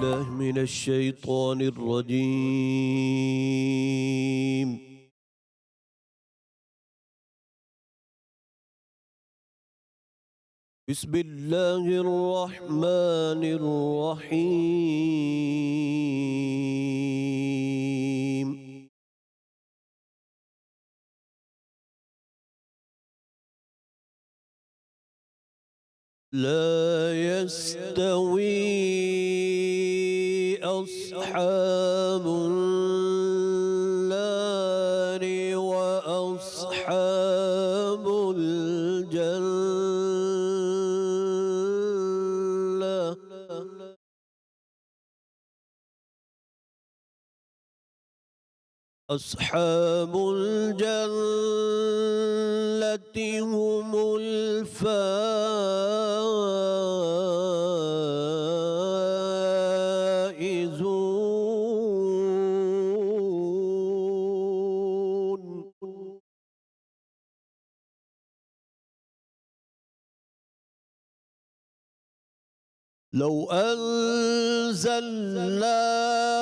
بالله من الشيطان الرجيم. بسم الله الرحمن الرحيم. لا يستوي أصحاب النار وأصحاب الجنة. أصحاب الجنة هم الفائزون. لو أنزلنا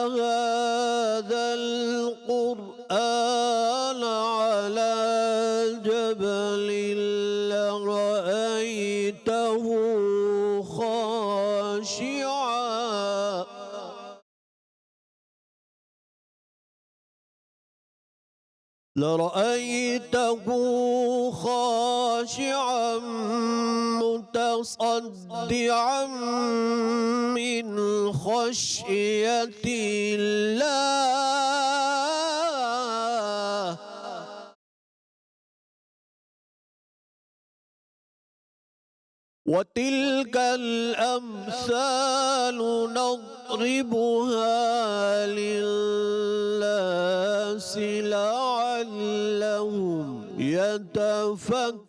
هذا القرآن على جبل لرأيته خاشعا متصدعا من خشية الله. وتلك الأمثال نضربها للناس لعلهم يتفكرون.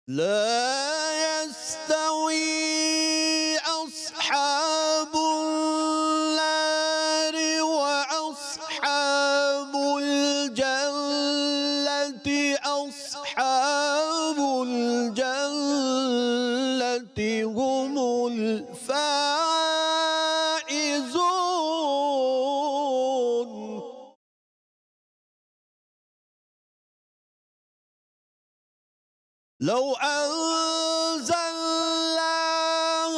لا يستوي أصحاب النار وأصحاب الجنة. أصحاب الجنة هم الفائزون. لو أنزلنا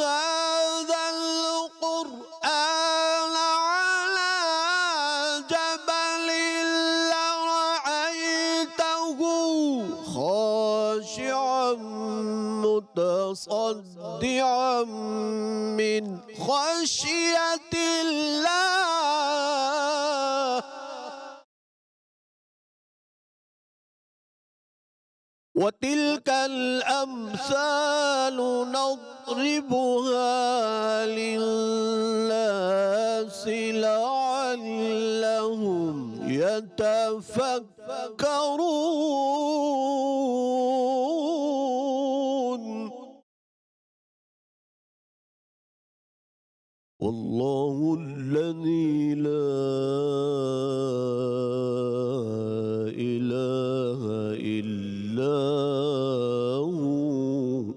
هذا القرآن على جبل لرأيته خاشعا متصدعا من خشية الله. وتلك الأمثال نضربها للناس لعلهم يتفكرون. والله الذي لا إله إلا هو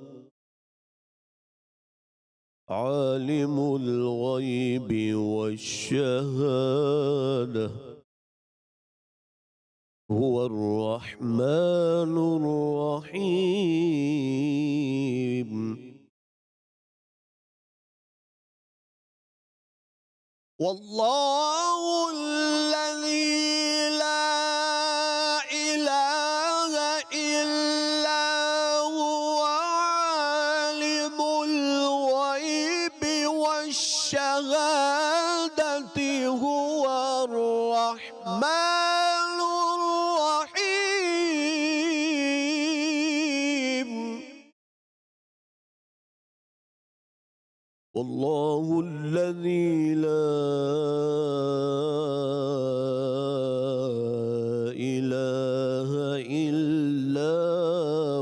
عالم الغيب والشهادة هو الرحمن الرحيم. والله الذي لا إله إلا هو عالم الغيب والشهادة هو الرحمن الرحيم. والله الذي لا إله إلا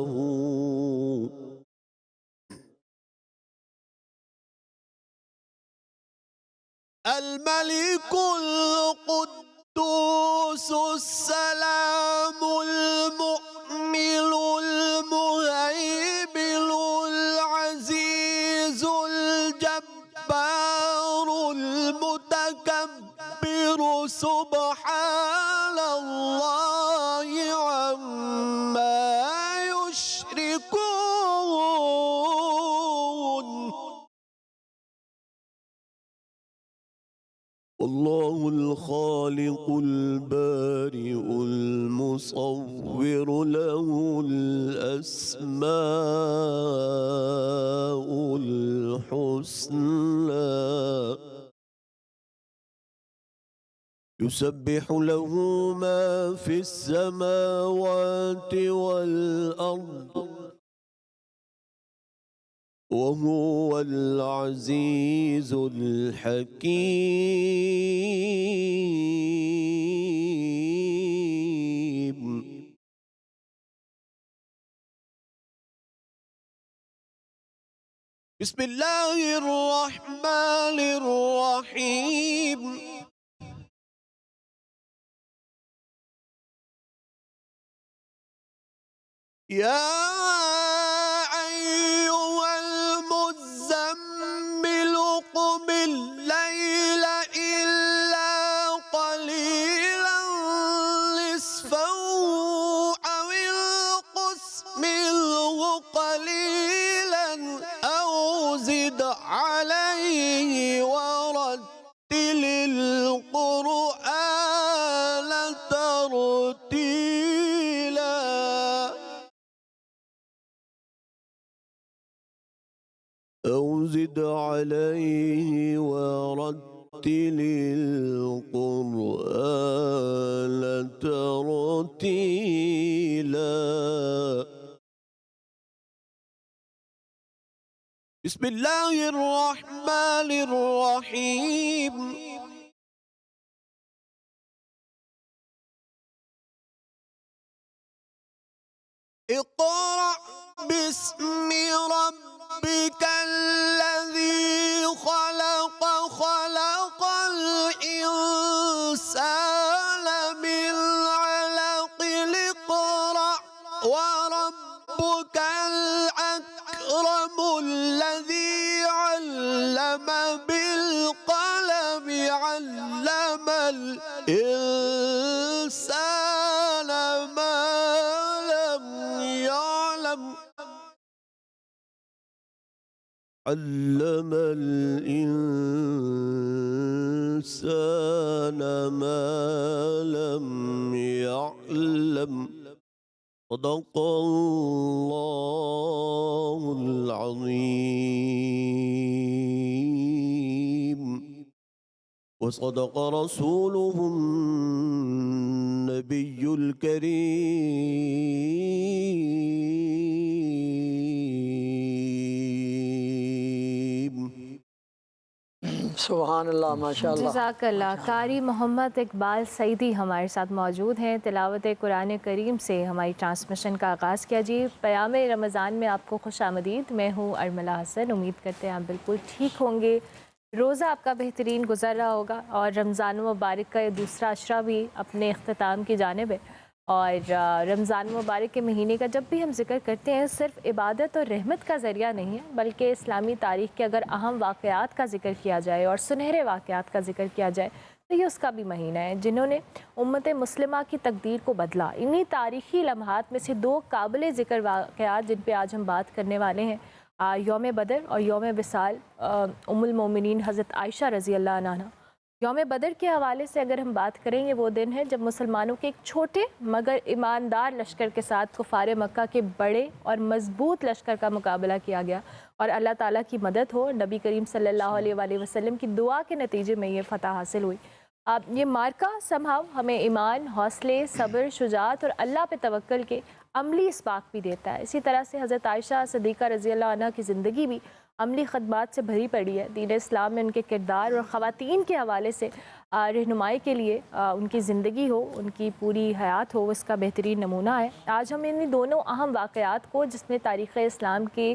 هو الملك القدوس القدوس السلام المؤمن المهيمن العزيز الجبار المتكبر سبحان الله عما يشركون. الله الخالق البارئ المصور له الأسماء الحسنى يسبح له ما في السماوات والأرض وهو العزيز الحكيم. بسم الله الرحمن الرحيم. يا أيها المزمل قم الليل إلا قليلا نصفه أو انقص منه قليلا أو زد عليه ورتل القرآن ترتيلا. أو زد عليه ورتل القرآن ترتيلا. بسم الله الرحمن الرحيم. اقرأ باسم ربك الذي خلق خلق الإنسان من علق اقرأ وربك الأكرم الذي علم بالقلم علم الإنسان ما لم يعلم علم الإنسان ما لم يعلم. صدق الله العظيم وصدق رسوله النبي الكريم. سبحان اللہ، ماشاء اللہ. جزاک اللہ. قاری محمد اقبال سعیدی ہمارے ساتھ موجود ہیں. تلاوت قرآن کریم سے ہماری ٹرانسمیشن کا آغاز کیا جی. پیام رمضان میں آپ کو خوش آمدید. میں ہوں ارملہ حسن. امید کرتے ہیں آپ بالکل ٹھیک ہوں گے. روزہ آپ کا بہترین گزر رہا ہوگا اور رمضان مبارک کا یہ دوسرا عشرہ بھی اپنے اختتام کی جانب ہے. اور رمضان مبارک کے مہینے کا جب بھی ہم ذکر کرتے ہیں صرف عبادت اور رحمت کا ذریعہ نہیں ہے، بلکہ اسلامی تاریخ کے اگر اہم واقعات کا ذکر کیا جائے اور سنہرے واقعات کا ذکر کیا جائے تو یہ اس کا بھی مہینہ ہے جنہوں نے امت مسلمہ کی تقدیر کو بدلا. انہی تاریخی لمحات میں سے دو قابل ذکر واقعات جن پہ آج ہم بات کرنے والے ہیں، یوم بدر اور یوم وصال ام المومنین حضرت عائشہ رضی اللہ عنہ. یوم بدر کے حوالے سے اگر ہم بات کریں گے، وہ دن ہے جب مسلمانوں کے ایک چھوٹے مگر ایماندار لشکر کے ساتھ کفار مکہ کے بڑے اور مضبوط لشکر کا مقابلہ کیا گیا اور اللہ تعالیٰ کی مدد ہو، نبی کریم صلی اللہ علیہ وآلہ وسلم کی دعا کے نتیجے میں یہ فتح حاصل ہوئی. یہ مارکہ سمہاؤ ہمیں ایمان، حوصلے، صبر، شجاعت اور اللہ پہ توکل کے عملی اسباق بھی دیتا ہے. اسی طرح سے حضرت عائشہ صدیقہ رضی اللہ عنہ کی زندگی بھی عملی خدمات سے بھری پڑی ہے. دین اسلام میں ان کے کردار اور خواتین کے حوالے سے رہنمائی کے لیے ان کی زندگی ہو، ان کی پوری حیات ہو، اس کا بہترین نمونہ ہے۔ آج ہم ان دونوں اہم واقعات کو، جس نے تاریخ اسلام کی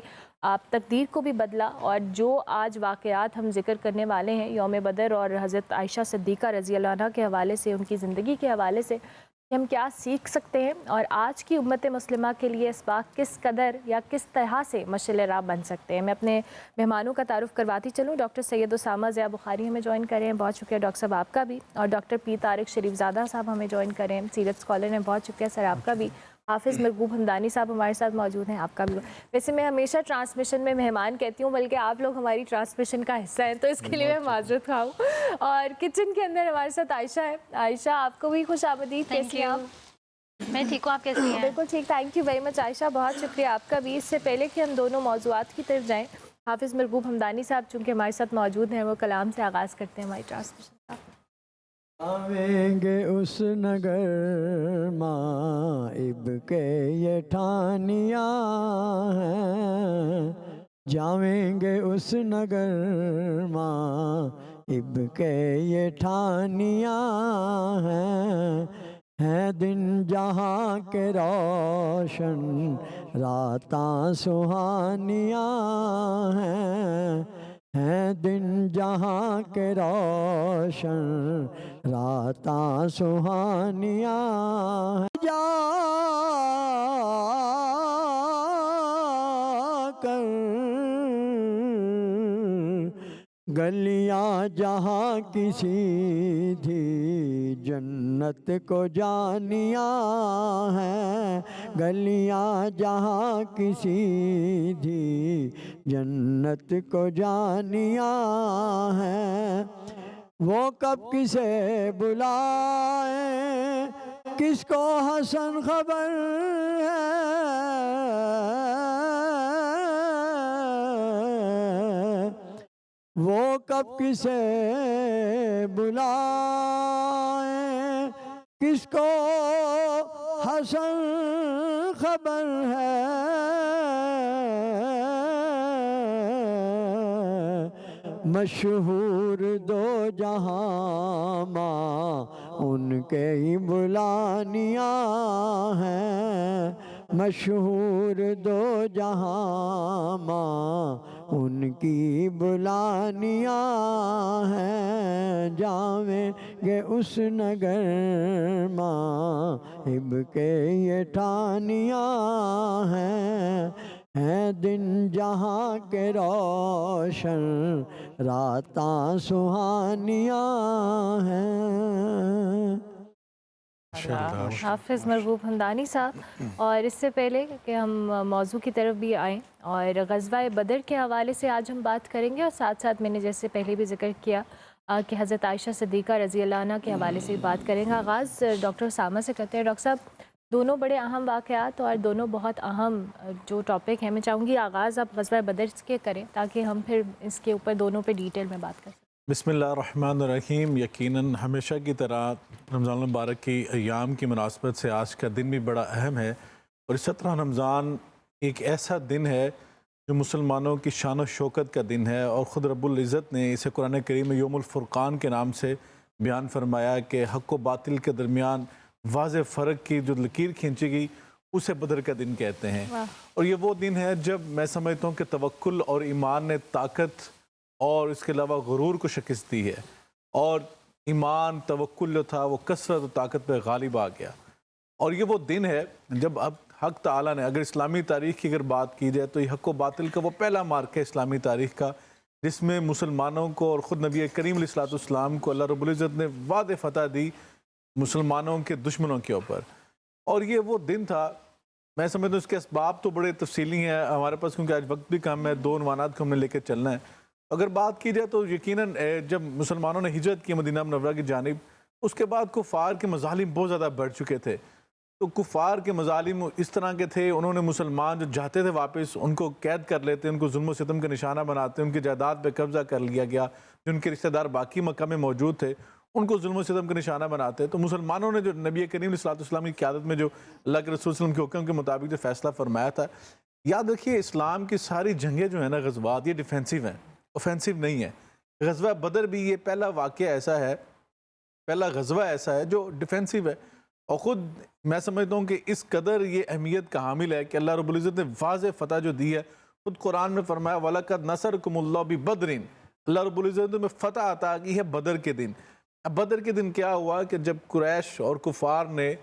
تقدیر کو بھی بدلا، اور جو آج واقعات ہم ذکر کرنے والے ہیں یوم بدر اور حضرت عائشہ صدیقہ رضی اللہ عنہ کے حوالے سے، ان کی زندگی کے حوالے سے کہ ہم کیا سیکھ سکتے ہیں، اور آج کی امت مسلمہ کے لیے اس بات کس قدر یا کس طرح سے مشعل راہ بن سکتے ہیں۔ میں اپنے مہمانوں کا تعارف کرواتی چلوں۔ ڈاکٹر سید اسامہ ضیاء بخاری ہمیں جوائن کریں ہیں، بہت شکریہ ڈاکٹر صاحب آپ کا بھی۔ اور ڈاکٹر پی طارق شریف زادہ صاحب ہمیں جوائن کریں، سیرت اسکالر ہیں، بہت شکریہ سر آپ کا بھی۔ حافظ مرغوب حمدانی صاحب ہمارے ساتھ موجود ہیں، آپ کا بھی۔ ویسے میں ہمیشہ ٹرانسمیشن میں مہمان کہتی ہوں، بلکہ آپ لوگ ہماری ٹرانسمیشن کا حصہ ہیں، تو اس کے لیے میں معذرت خواہ ہوں۔ اور کچن کے اندر ہمارے ساتھ عائشہ ہے۔ عائشہ آپ کو بھی خوش آمدید، کیسی ہیں آپ؟ میں ٹھیک ہوں، آپ کیسی ہیں؟ بالکل ٹھیک، تھینک یو ویری مچ عائشہ، بہت شکریہ آپ کا بھی۔ اس سے پہلے کہ ہم دونوں موضوعات کی طرف جائیں، حافظ مرغوب حمدانی صاحب چونکہ ہمارے ساتھ موجود ہیں، وہ کلام سے آغاز کرتے ہیں ہماری ٹرانسمیشن کا۔ آویں گے اس نگر مائب کے یہ ٹھانیاں ہیں، جاویں گے اس نگر مائب کے یہ ٹھانیاں ہیں دن جہاں کے روشن راتاں سہانیاں ہیں دن جہاں کے روشن راتاں سہانیاں جا کر گلیاں جہاں کی سیدھی جنت کو جانیاں ہیں، گلیاں جہاں کی سیدھی جنت کو جانیاں ہیں، وہ کب کسے بلائیں کس کو حسن خبر ہے، وہ کب کسے بلائیں کس کو حسن خبر ہے، مشہور دو جہاں ماں ان کے ہی بلانیاں ہیں، مشہور دو جہاں ماں ان کی بلانیاں ہیں، جاویں گے اس نگر مائب کے یہ ٹھانیاں ہیں دن جہاں کے روشن راتاں سہانیاں ہیں۔ حافظ مرغوب حمدانی صاحب، اور اس سے پہلے کہ ہم موضوع کی طرف بھی آئیں، اور غزوہ بدر کے حوالے سے آج ہم بات کریں گے، اور ساتھ ساتھ میں نے جیسے پہلے بھی ذکر کیا کہ حضرت عائشہ صدیقہ رضی اللہ عنہ کے حوالے سے بات کریں گے۔ آغاز ڈاکٹر اسامہ سے کرتے ہیں۔ ڈاکٹر صاحب، دونوں بڑے اہم واقعات اور دونوں بہت اہم جو ٹاپک ہیں، میں چاہوں گی آغاز آپ غزوہ بدر کے کریں تاکہ ہم پھر اس کے اوپر دونوں پہ ڈیٹیل میں بات کر سکیں۔ بسم اللہ الرحمن الرحیم۔ یقیناً ہمیشہ کی طرح رمضان المبارک کی ایام کی مناسبت سے آج کا دن بھی بڑا اہم ہے، اور اس طرح رمضان ایک ایسا دن ہے جو مسلمانوں کی شان و شوکت کا دن ہے، اور خود رب العزت نے اسے قرآن کریم میں یوم الفرقان کے نام سے بیان فرمایا کہ حق و باطل کے درمیان واضح فرق کی جو لکیر کھینچی گئی اسے بدر کا دن کہتے ہیں۔ اور یہ وہ دن ہے جب میں سمجھتا ہوں کہ توکل اور ایمان نے طاقت اور اس کے علاوہ غرور کو شکست دی ہے، اور ایمان توکل جو تھا وہ کثرت و طاقت پہ غالب آ گیا۔ اور یہ وہ دن ہے جب اب حق تعالیٰ نے، اگر اسلامی تاریخ کی اگر بات کی جائے تو یہ حق و باطل کا وہ پہلا مارکہ ہے اسلامی تاریخ کا، جس میں مسلمانوں کو اور خود نبی کریم علیہ السلام کو اللہ رب العزت نے واضح فتح دی مسلمانوں کے دشمنوں کے اوپر۔ اور یہ وہ دن تھا، میں سمجھتا ہوں اس کے اسباب تو بڑے تفصیلی ہیں ہمارے پاس، کیونکہ آج وقت بھی کم ہے، دو عنوانات کو ہم نے لے کے چلنا ہے۔ اگر بات کی جائے تو یقیناً جب مسلمانوں نے ہجرت کی مدینہ منورہ کی جانب، اس کے بعد کفار کے مظالم بہت زیادہ بڑھ چکے تھے۔ تو کفار کے مظالم اس طرح کے تھے، انہوں نے مسلمان جو جاتے تھے واپس ان کو قید کر لیتے، ان کو ظلم و ستم کا نشانہ بناتے، ان کی جائیداد پہ قبضہ کر لیا گیا، جن کے رشتہ دار باقی مکہ میں موجود تھے ان کو ظلم و ستم کا نشانہ بناتے۔ تو مسلمانوں نے جو نبی کریم علیہ السلام کی قیادت میں جو اللہ کے رسول صلی اللہ علیہ وسلم کے حکم کے مطابق جو فیصلہ فرمایا تھا، یاد رکھیے اسلام کی ساری جنگیں جو ہیں نا، غزوات، یہ ڈیفینسیو ہیں، اوفینسیو نہیں ہے۔ غزوہ بدر بھی یہ پہلا واقعہ ایسا ہے پہلا غزوہ ایسا ہے جو ڈیفینسو ہے، اور خود میں سمجھتا ہوں کہ اس قدر یہ اہمیت کا حامل ہے کہ اللہ رب العزت نے واضح فتح جو دی ہے، خود قرآن میں فرمایا وَلَقَدْ نَصَرَكُمُ اللَّهُ بِبَدْرٍ، اللہ رب العزت نے فتح عطا کی ہے بدر کے دن۔ اب بدر کے دن کیا ہوا کہ جب قریش اور کفار نے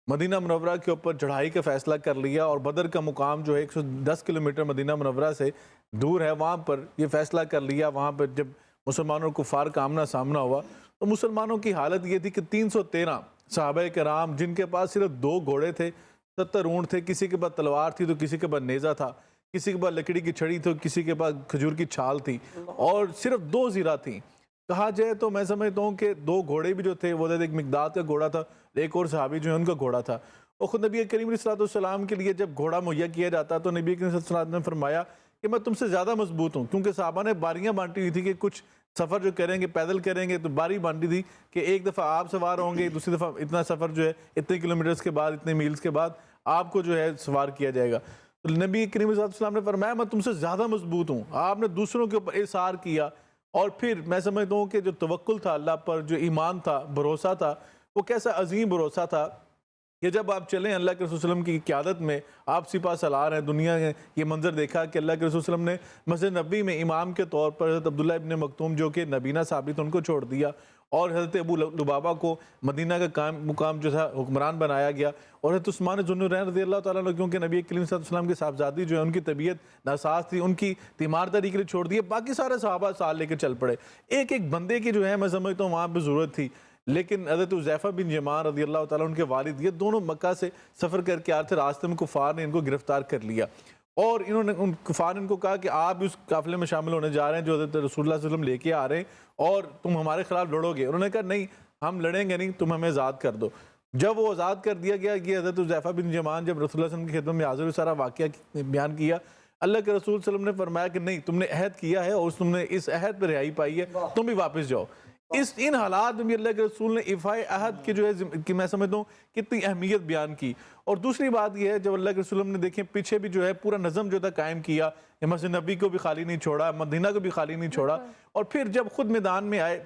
مدینہ منورہ کے اوپر چڑھائی کا فیصلہ کر لیا، اور بدر کا مقام جو ہے 110 کلومیٹر مدینہ منورہ سے دور ہے، وہاں پر یہ فیصلہ کر لیا، وہاں پر جب مسلمانوں اور کفار کا آمنا سامنا ہوا تو مسلمانوں کی حالت یہ تھی کہ 313 صحابہ کرام جن کے پاس صرف 2 گھوڑے تھے، 70 اونٹ تھے، کسی کے پاس تلوار تھی تو کسی کے پاس نیزہ تھا، کسی کے پاس لکڑی کی چھڑی تھی، کسی کے پاس کھجور کی چھال تھی، اور صرف 2 زیرہ تھیں۔ کہا جائے تو میں سمجھتا ہوں کہ 2 گھوڑے بھی جو تھے وہ ایک مقداد کا گھوڑا تھا، ایک اور صحابی جو ہے ان کا گھوڑا تھا، اور خود نبی کریم علیہ السلام کے لیے جب گھوڑا مہیا کیا جاتا تو نبی کریم صلی اللہ علیہ وسلم نے فرمایا کہ میں تم سے زیادہ مضبوط ہوں، کیونکہ صحابہ نے باریاں بانٹی ہوئی تھی کہ کچھ سفر جو کریں گے پیدل کریں گے تو باری بانٹی تھی کہ ایک دفعہ آپ سوار ہوں گے، دوسری دفعہ اتنا سفر جو ہے اتنے کلومیٹرز کے بعد، اتنے میلز کے بعد آپ کو جو ہے سوار کیا جائے گا۔ تو نبی کریم صلی اللہ علیہ وسلم نے فرمایا میں تم سے زیادہ مضبوط ہوں۔ آپ نے دوسروں کے اوپر احسار کیا، اور پھر میں سمجھتا ہوں کہ جو توکل تھا اللہ پر، جو ایمان تھا، بھروسہ تھا، وہ کیسا عظیم بھروسہ تھا کہ جب آپ چلیں اللہ کے رسول صلی اللہ علیہ وسلم کی قیادت میں، آپ سپاہ سالار ہیں، دنیا نے یہ منظر دیکھا کہ اللہ کے رسول صلی اللہ علیہ وسلم نے مسجد نبوی میں امام کے طور پر حضرت عبداللہ ابن مکتوم جو کہ نبینہ ثابت ان کو چھوڑ دیا، اور حضرت ابو لبابہ کو مدینہ کا مقام جو تھا حکمران بنایا گیا، اور حضرت عثمان ذو النورین رضی اللہ تعالیٰ عنہ کیونکہ نبی کریم صلی اللہ علیہ وسلم کے صاحبزادی جو ہے ان کی طبیعت ناساز تھی، ان کی تیمارداری کے لیے چھوڑ دیے، باقی سارے صحابہ ساتھ لے کے چل پڑے۔ ایک ایک بندے کی جو ہے میں سمجھتا ہوں وہاں پہ ضرورت تھی، لیکن حضرت حذیفہ بن یمان رضی اللہ تعالیٰ ان کے والد یہ دونوں مکہ سے سفر کر کے آ رہے تھے، راستے میں کفار نے ان کو گرفتار کر لیا، اور انہوں نے کفار نے ان کو کہا کہ آپ اس قافلے میں شامل ہونے جا رہے ہیں جو حضرت رسول اللہ صلی اللہ علیہ وسلم لے کے آ رہے ہیں، اور تم ہمارے خلاف لڑو گے۔ انہوں نے کہا نہیں، ہم لڑیں گے نہیں، تم ہمیں آزاد کر دو۔ جب وہ آزاد کر دیا گیا، یہ حضرت حذیفہ بن یمان جب رسول اللہ صلی اللہ علیہ وسلم کی خدمت میں حاضر ہوئے، سارا واقعہ بیان کیا، اللہ کے رسول صلی اللہ علیہ وسلم نے فرمایا کہ نہیں، تم نے عہد کیا ہے اور تم نے اس عہد پہ رہائی پائی ہے، تم بھی واپس جاؤ۔ ان حالات میں بھی اللہ کے رسول نے ایفائے عہد کے جو ہے کہ میں سمجھتا ہوں کتنی اہمیت بیان کی۔ اور دوسری بات یہ ہے جب اللہ کے رسول نے دیکھیں پیچھے بھی جو ہے پورا نظم جو تھا قائم کیا، مسجد نبی کو بھی خالی نہیں چھوڑا، مدینہ کو بھی خالی نہیں چھوڑا، اور پھر جب خود میدان میں آئے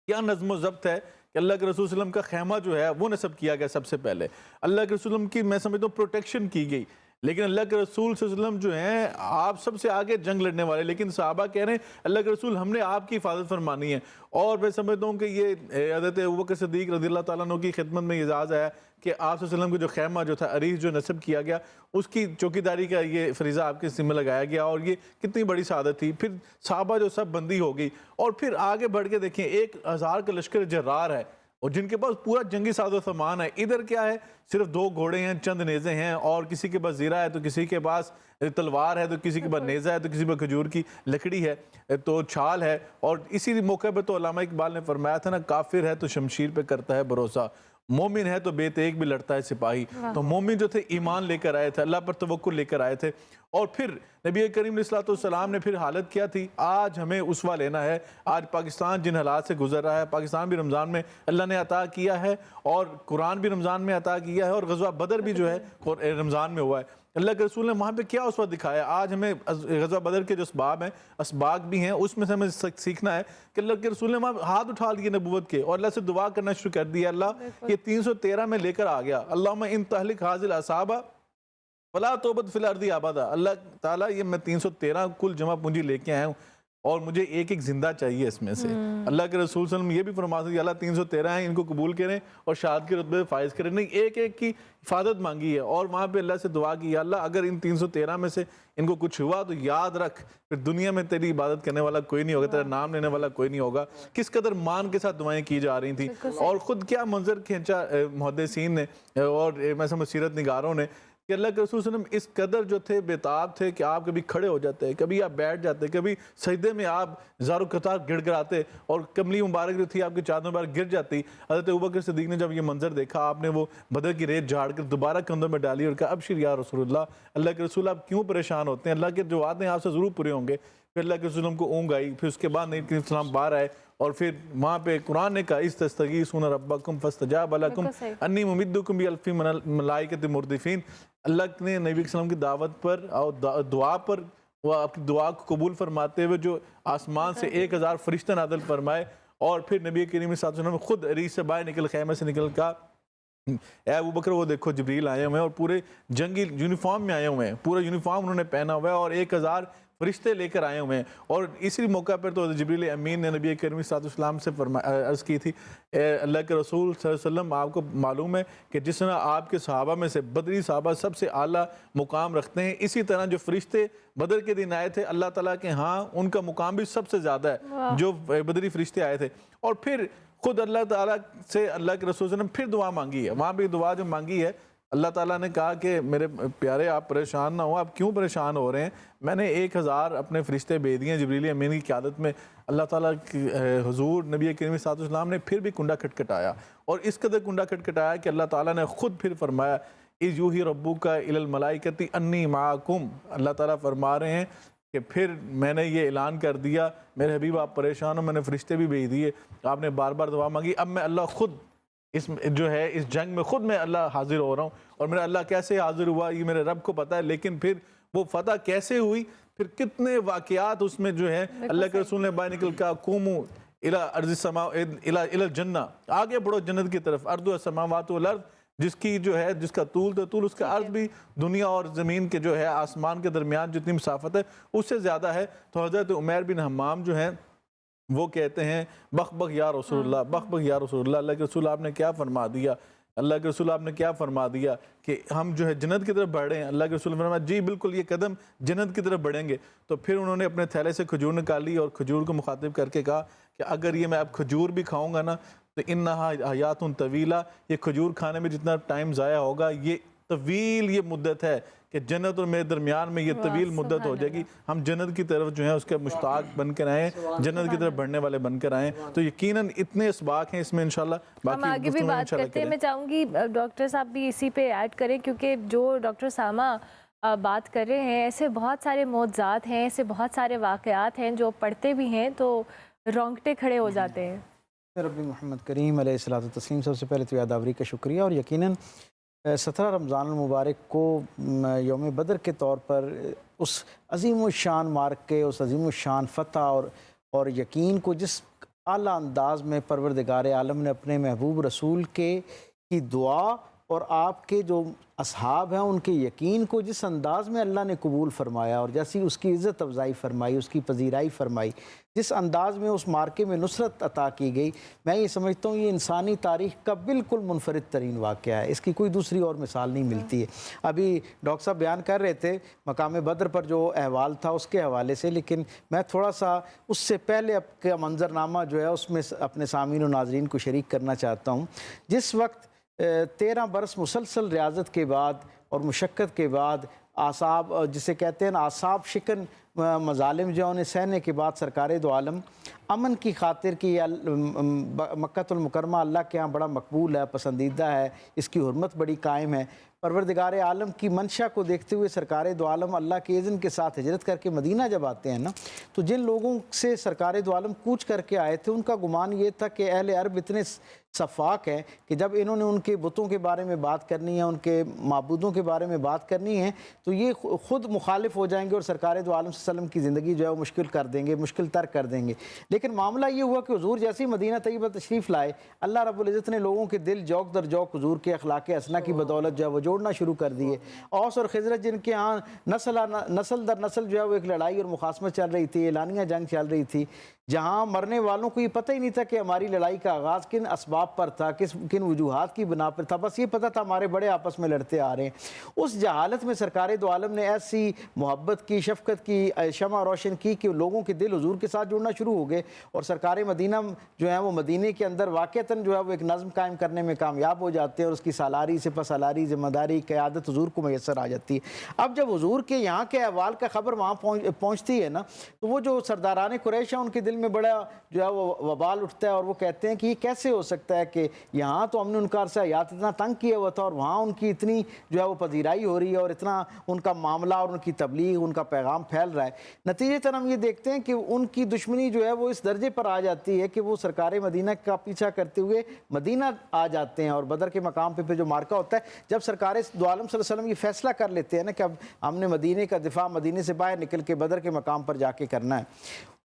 کیا نظم و ضبط ہے کہ اللہ کے رسول صلی اللہ علیہ وسلم کا خیمہ جو ہے وہ نصب کیا گیا سب سے پہلے، اللہ کے رسول کی میں سمجھتا ہوں پروٹیکشن کی گئی، لیکن اللہ کے رسول صلی اللہ علیہ وسلم جو ہیں آپ سب سے آگے جنگ لڑنے والے، لیکن صحابہ کہہ رہے ہیں اللہ کے رسول ہم نے آپ کی حفاظت فرمانی ہے۔ اور میں سمجھتا ہوں کہ یہ حضرت ابوبکر صدیق رضی اللہ تعالیٰ عنہ کی خدمت میں اعزاز آیا کہ آپ صلی اللہ علیہ وسلم کا جو خیمہ جو تھا عریش جو نصب کیا گیا، اس کی چوکیداری کا یہ فریضہ آپ کے ذمہ لگایا گیا، اور یہ کتنی بڑی سعادت تھی۔ پھر صحابہ جو سب بندی ہو گئی، اور پھر آگے بڑھ کے دیکھیں 1000 کا لشکر جرار ہے، اور جن کے پاس پورا جنگی ساز و سامان ہے، ادھر کیا ہے صرف 2 گھوڑے ہیں، چند نیزے ہیں، اور کسی کے پاس زیرہ ہے تو کسی کے پاس تلوار ہے تو کسی کے پاس نیزہ ہے تو کسی پاس کھجور کی لکڑی ہے تو چھال ہے۔ اور اسی موقع پہ تو علامہ اقبال نے فرمایا تھا نا، کافر ہے تو شمشیر پہ کرتا ہے بھروسہ، مومن ہے تو بیت ایک بھی لڑتا ہے سپاہی۔ تو مومن جو تھے ایمان لے کر آئے تھے، اللہ پر توکل لے کر آئے تھے، اور پھر نبی کریم علیہ السلام نے پھر حالت کیا تھی، آج ہمیں اسوہ لینا ہے۔ آج پاکستان جن حالات سے گزر رہا ہے، پاکستان بھی رمضان میں اللہ نے عطا کیا ہے، اور قرآن بھی رمضان میں عطا کیا ہے، اور غزوہ بدر بھی جو ہے رمضان میں ہوا ہے۔ اللہ کے رسول نے وہاں پہ کیا اسوہ دکھایا؟ آج ہمیں غزوہ بدر کے جو اسباب ہیں، اسباق بھی ہیں، اس میں سے ہمیں سیکھنا ہے کہ اللہ کے رسول نے وہاں ہاتھ اٹھا لیے نبوت کے، اور اللہ سے دعا کرنا شروع کر دیا، اللہ یہ 313 میں لے کر آ گیا، اللہم ان تہلک حاضل اصحابہ فلا توبت فی الارض ابدا، اللہ تعالیٰ یہ میں 313 کل جمع پونجی لے کے آیا ہوں، اور مجھے ایک ایک زندہ چاہیے اس میں سے۔ اللہ کے رسول صلی اللہ علیہ وسلم یہ بھی فرماتے ہیں اللہ 313 ہیں، ان کو قبول کریں اور شہادت کے رتبے فائز کریں، نہیں ایک ایک کی حفاظت مانگی ہے، اور وہاں پہ اللہ سے دعا کی، اللہ اگر ان 313 میں سے ان کو کچھ ہوا تو یاد رکھ پھر دنیا میں تیری عبادت کرنے والا کوئی نہیں ہوگا، تیرا نام لینے والا کوئی نہیں ہوگا۔ کس قدر مان کے ساتھ دعائیں کی جا رہی تھیں، اور خود کیا منظر کھینچا محدثین نے اور میں سمجھ سیرت نگاروں نے کہ اللہ کے رسول صلی اللہ علیہ وسلم اس قدر جو تھے بےتاب تھے کہ آپ کبھی کھڑے ہو جاتے، کبھی آپ بیٹھ جاتے، کبھی سجدے میں آپ زارو قطار گڑ گڑاتے، اور کملی مبارک جو تھی آپ کی چادر مبارک گر جاتی۔ حضرت ابوبکر صدیق نے جب یہ منظر دیکھا، آپ نے وہ بدر کی ریت جھاڑ کر دوبارہ کندھوں میں ڈالی اور کہا ابشر یا رسول اللہ، اللہ کے رسول آپ کیوں پریشان ہوتے ہیں، اللہ کے جو وعدے ہیں آپ سے ضرور پورے ہوں گے۔ پھر اللہ کے رسول کو اونگ آئی، پھر اس کے بعد نبی کریم صلی اللہ علیہ وسلم باہر آئے، اور پھر وہاں پہ قرآن نے کہا استستغیثون ربکم فاستجاب لکم انی ممدکم بالف من الملائکۃ مردفین۔ اللہ نے نبی صلی اللہ علیہ وسلم کی دعوت پر اور دعا پر وہ آپ کی دعا کو قبول فرماتے ہوئے جو آسمان سے 1000 فرشتہ نازل فرمائے، اور پھر نبی کریم صلی اللہ علیہ وسلم خود عریش سے باہر نکل خیمے سے نکل کر اے ابو بکر وہ دیکھو جبریل آئے ہوئے ہیں اور پورے جنگی یونیفارم میں آئے ہوئے ہیں، پورا یونیفارم انہوں نے پہنا ہوا ہے اور 1000 فرشتے لے کر آئے ہوئے ہیں۔ اور اسی موقع پر تو جبریل امین نے نبی کریم صلی اللہ علیہ وسلم سے عرض کی تھی، اے اللہ کے رسول صلی اللہ علیہ وسلم آپ کو معلوم ہے کہ جس طرح آپ کے صحابہ میں سے بدری صحابہ سب سے اعلیٰ مقام رکھتے ہیں، اسی طرح جو فرشتے بدر کے دن آئے تھے اللہ تعالیٰ کے ہاں ان کا مقام بھی سب سے زیادہ ہے جو بدری فرشتے آئے تھے۔ اور پھر خود اللہ تعالیٰ سے اللہ کے رسول صلی اللہ علیہ وسلم پھر دعا مانگی ہے، وہاں بھی دعا جو مانگی ہے اللہ تعالیٰ نے کہا کہ میرے پیارے آپ پریشان نہ ہو، آپ کیوں پریشان ہو رہے ہیں، میں نے 1000 اپنے فرشتے بھیج دیے ہیں جبریل امین کی قیادت میں۔ اللہ تعالیٰ کی حضور نبی کریم صلی اللہ علیہ وسلم نے پھر بھی کنڈا کھٹکھٹایا اور اس قدر کنڈا کھٹکھٹایا کہ اللہ تعالیٰ نے خود پھر فرمایا اِذْ یُوحِی رَبُّکَ إِلَى الْمَلَائِکَةِ أَنِّی مَعَکُمْ، اللہ تعالیٰ فرما رہے ہیں کہ پھر میں نے یہ اعلان کر دیا میرے حبیب آپ پریشان ہو، میں نے فرشتے بھی بھیج دیے، آپ نے بار بار دعا مانگی، اب میں اللہ خود اس جو ہے اس جنگ میں خود میں اللہ حاضر ہو رہا ہوں۔ اور میرا اللہ کیسے حاضر ہوا یہ میرے رب کو پتہ ہے، لیکن پھر وہ فتح کیسے ہوئی، پھر کتنے واقعات اس میں جو ہے اللہ کے رسول نے باہر نکل کہا قوموا الی ارض السماء الی الجنہ، آگے بڑھو جنت کی طرف، ارض السماوات والارض، جس کی جو ہے جس کا طول تو طول، اس کا عرض بھی دنیا اور زمین کے جو ہے آسمان کے درمیان جتنی مسافت ہے اس سے زیادہ ہے۔ تو حضرت عمیر بن حمام جو ہیں وہ کہتے ہیں بخ بخ یا رسول اللہ، بخ بخ یا رسول اللہ، اللہ کے رسول آپ نے کیا فرما دیا، اللہ کے رسول آپ نے کیا فرما دیا کہ ہم جو ہے جنت کی طرف بڑھ رہے ہیں۔ اللہ کے رسول نے فرمایا جی بالکل یہ قدم جنت کی طرف بڑھیں گے۔ تو پھر انہوں نے اپنے تھیلے سے کھجور نکالی اور کھجور کو مخاطب کر کے کہا کہ اگر یہ میں اب کھجور بھی کھاؤں گا نا تو انہا حیات طویلہ، یہ کھجور کھانے میں جتنا ٹائم ضائع ہوگا یہ طویل یہ مدت ہے کہ جنت اور میرے درمیان میں یہ طویل مدت ہو جائے گی، ہم جنت کی طرف جو ہے اس کے مشتاق بن کر آئیں، جنت کی طرف بڑھنے والے بن کر آئیں۔ تو یقیناً اتنے اسباق ہیں اس میں انشاءاللہ، ہم آگے بھی بات کرتے ہیں۔ میں چاہوں گی ڈاکٹر صاحب بھی اسی پہ ایڈ کریں، کیونکہ جو ڈاکٹر سامہ بات کر رہے ہیں ایسے بہت سارے معجزات ہیں، ایسے بہت سارے واقعات ہیں جو پڑھتے بھی ہیں تو رونگٹے کھڑے ہو جاتے ہیں۔ رب محمد کریم علیہ الصلوۃ والتسلیم، سب سے پہلے تو یادآوری کا شکریہ، اور یقیناً 17 رمضان المبارک کو یوم بدر کے طور پر اس عظیم الشان معرکے، اس عظیم الشان فتح اور یقین کو جس اعلیٰ انداز میں پروردگار عالم نے اپنے محبوب رسول کی دعا اور آپ کے جو اصحاب ہیں ان کے یقین کو جس انداز میں اللہ نے قبول فرمایا اور جیسی اس کی عزت افزائی فرمائی، اس کی پذیرائی فرمائی، جس انداز میں اس مارکے میں نصرت عطا کی گئی، میں یہ سمجھتا ہوں یہ انسانی تاریخ کا بالکل منفرد ترین واقعہ ہے، اس کی کوئی دوسری اور مثال نہیں ملتی ہے۔ ابھی ڈاکٹر صاحب بیان کر رہے تھے مقام بدر پر جو احوال تھا اس کے حوالے سے، لیکن میں تھوڑا سا اس سے پہلے اب کا منظرنامہ جو ہے اس میں اپنے سامعین و ناظرین کو شریک کرنا چاہتا ہوں۔ جس وقت 13 برس مسلسل ریاضت کے بعد اور مشقت کے بعد اعصاب جسے کہتے ہیں اعصاب شکن مظالم جو انہیں سہنے کے بعد سرکار دو عالم امن کی خاطر کی مکہ المکرمہ اللہ کے ہاں بڑا مقبول ہے، پسندیدہ ہے، اس کی حرمت بڑی قائم ہے، پروردگار عالم کی منشا کو دیکھتے ہوئے سرکار دو عالم اللہ کے اذن کے ساتھ ہجرت کر کے مدینہ جب آتے ہیں نا، تو جن لوگوں سے سرکار دو عالم کوچ کر کے آئے تھے ان کا گمان یہ تھا کہ اہل عرب اتنے صفاق ہے کہ جب انہوں نے ان کے بتوں کے بارے میں بات کرنی ہے، ان کے معبودوں کے بارے میں بات کرنی ہے تو یہ خود مخالف ہو جائیں گے اور سرکار دو عالم صلی اللہ علیہ وسلم کی زندگی جو ہے وہ مشکل کر دیں گے، مشکل تر کر دیں گے۔ لیکن معاملہ یہ ہوا کہ حضور جیسی مدینہ طیبہ تشریف لائے، اللہ رب العزت نے لوگوں کے دل جوق در جوق حضور کے اخلاق حسنہ کی بدولت جو ہے وہ جوڑنا شروع کر دیے۔ اوس اور خزرج جن کے ہاں نسل در نسل جو ہے وہ ایک لڑائی اور مخاصمت چل رہی تھی، اعلانیہ جنگ چل رہی تھی، جہاں مرنے والوں کو یہ پتہ ہی نہیں تھا کہ ہماری لڑائی کا آغاز کن اسباب پر تھا، کن وجوہات کی بنا پر تھا، بس یہ پتہ تھا ہمارے بڑے آپس میں لڑتے آ رہے ہیں۔ اس جہالت میں سرکار دو عالم نے ایسی محبت کی، شفقت کی، شمع روشن کی کہ لوگوں کے دل حضور کے ساتھ جڑنا شروع ہو گئے، اور سرکار مدینہ جو ہے وہ مدینے کے اندر واقعتاً جو ہے وہ ایک نظم قائم کرنے میں کامیاب ہو جاتے ہیں، اور اس کی سالاری سپہ سالاری ذمہ داری قیادت حضور کو میسر آ جاتی ہے۔ اب جب حضور کے یہاں کے احوال کا خبر وہاں پہنچتی ہے نا، تو وہ جو سرداران قریش ہیں ان کے دل میں بڑا جو ہے وہ وبال اٹھتا ہے، اور وہ کہتے ہیں کہ یہ کیسے ہو سکتا ہے کہ یہاں تو ہم نے ان کا عرصہ حیات اتنا تنگ کیا ہوا تھا اور وہاں ان کی اتنی جو ہے وہ پذیرائی ہو رہی ہے اور اتنا ان کا معاملہ اور ان کی تبلیغ، ان کا پیغام پھیل رہا ہے۔ نتیجتاً ہم یہ دیکھتے ہیں کہ ان کی دشمنی جو ہے وہ اس درجے پر آ جاتی ہے کہ وہ سرکار مدینہ کا پیچھا کرتے ہوئے مدینہ آ جاتے ہیں، اور بدر کے مقام پہ جو مارکا ہوتا ہے، جب سرکار دو عالم صلی اللہ علیہ وسلم یہ فیصلہ کر لیتے ہیں نا کہ اب ہم نے مدینے کا دفاع مدینے سے باہر نکل کے بدر کے مقام پر جا کے کرنا ہے،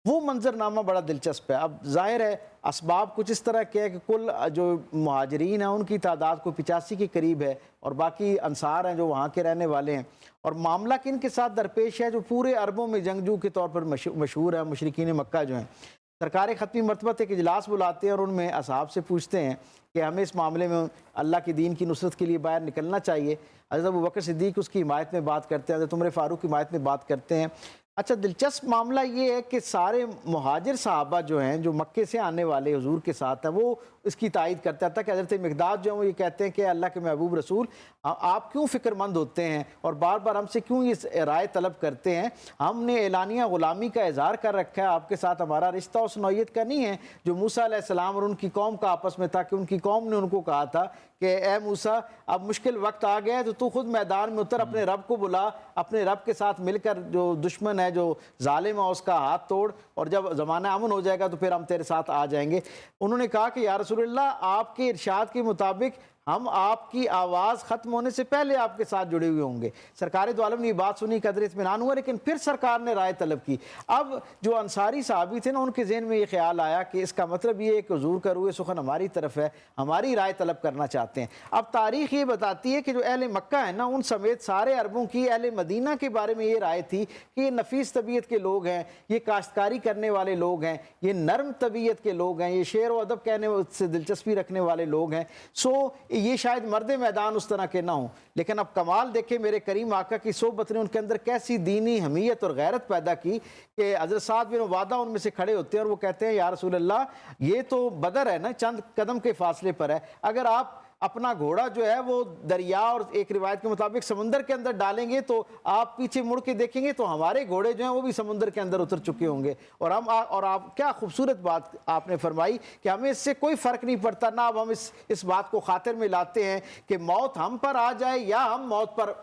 وہ منظرنامہ بڑا دلچسپ ہے. اب ظاہر ہے اسباب کچھ اس طرح کے ہے کہ کل جو مہاجرین ہیں ان کی تعداد کو 85 کے قریب ہے اور باقی انصار ہیں جو وہاں کے رہنے والے ہیں, اور معاملہ کن کے ساتھ درپیش ہے جو پورے عربوں میں جنگجو کے طور پر مشہور ہے, مشرکین مکہ جو ہیں. سرکار ختمی مرتبہ ایک اجلاس بلاتے ہیں اور ان میں اصحاب سے پوچھتے ہیں کہ ہمیں اس معاملے میں اللہ کے دین کی نصرت کے لیے باہر نکلنا چاہیے. حضرت ابوبکر صدیق اس کی حمایت میں بات کرتے ہیں, حضرت عمر فاروق کی حمایت میں بات کرتے ہیں. اچھا دلچسپ معاملہ یہ ہے کہ سارے مہاجر صحابہ جو ہیں جو مکے سے آنے والے حضور کے ساتھ ہیں وہ اس کی تائید کرتا تھا کہ حضرت مقداد جو ہیں وہ یہ کہتے ہیں کہ اللہ کے محبوب رسول آپ کیوں فکر مند ہوتے ہیں اور بار بار ہم سے کیوں یہ رائے طلب کرتے ہیں, ہم نے اعلانیہ غلامی کا اظہار کر رکھا ہے, آپ کے ساتھ ہمارا رشتہ اس نوعیت کا نہیں ہے جو موسیٰ علیہ السلام اور ان کی قوم کا آپس میں تھا کہ ان کی قوم نے ان کو کہا تھا کہ اے موسیٰ اب مشکل وقت آ گیا ہے تو خود میدان میں اتر, اپنے رب کو بلا, اپنے رب کے ساتھ مل کر جو دشمن ہے جو ظالم ہے اس کا ہاتھ توڑ, اور جب زمانہ امن ہو جائے گا تو پھر ہم تیرے ساتھ آ جائیں گے. انہوں نے کہا کہ یا رسول اللہ آپ کے ارشاد کے مطابق ہم آپ کی آواز ختم ہونے سے پہلے آپ کے ساتھ جڑے ہوئے ہوں گے. سرکار دو عالم نے یہ بات سنی, قدر اطمینان ہوا, لیکن پھر سرکار نے رائے طلب کی. اب جو انصاری صحابی تھے نا ان کے ذہن میں یہ خیال آیا کہ اس کا مطلب یہ ہے کہ حضور کا روح سخن ہماری طرف ہے, ہماری رائے طلب کرنا چاہتے ہیں. اب تاریخ یہ بتاتی ہے کہ جو اہل مکہ ہیں نا ان سمیت سارے عربوں کی اہل مدینہ کے بارے میں یہ رائے تھی کہ یہ نفیس طبیعت کے لوگ ہیں, یہ کاشتکاری کرنے والے لوگ ہیں, یہ نرم طبیعت کے لوگ ہیں, یہ شعر و ادب کہنے سے دلچسپی رکھنے والے لوگ ہیں. سو یہ شاید مرد میدان اس طرح کے نہ ہوں, لیکن اب کمال دیکھیں میرے کریم آقا کی صحبت نے ان کے اندر کیسی دینی حمیت اور غیرت پیدا کی کہ حضرت سعد بن عبادہ ان میں سے کھڑے ہوتے ہیں اور وہ کہتے ہیں یا رسول اللہ یہ تو بدر ہے نا, چند قدم کے فاصلے پر ہے, اگر آپ اپنا گھوڑا جو ہے وہ دریا اور ایک روایت کے مطابق سمندر کے اندر ڈالیں گے تو آپ پیچھے مڑ کے دیکھیں گے تو ہمارے گھوڑے جو ہیں وہ بھی سمندر کے اندر اتر چکے ہوں گے. اور آپ کیا خوبصورت بات آپ نے فرمائی کہ ہمیں اس سے کوئی فرق نہیں پڑتا, نہ اب ہم اس بات کو خاطر میں لاتے ہیں کہ موت ہم پر آ جائے یا ہم موت پر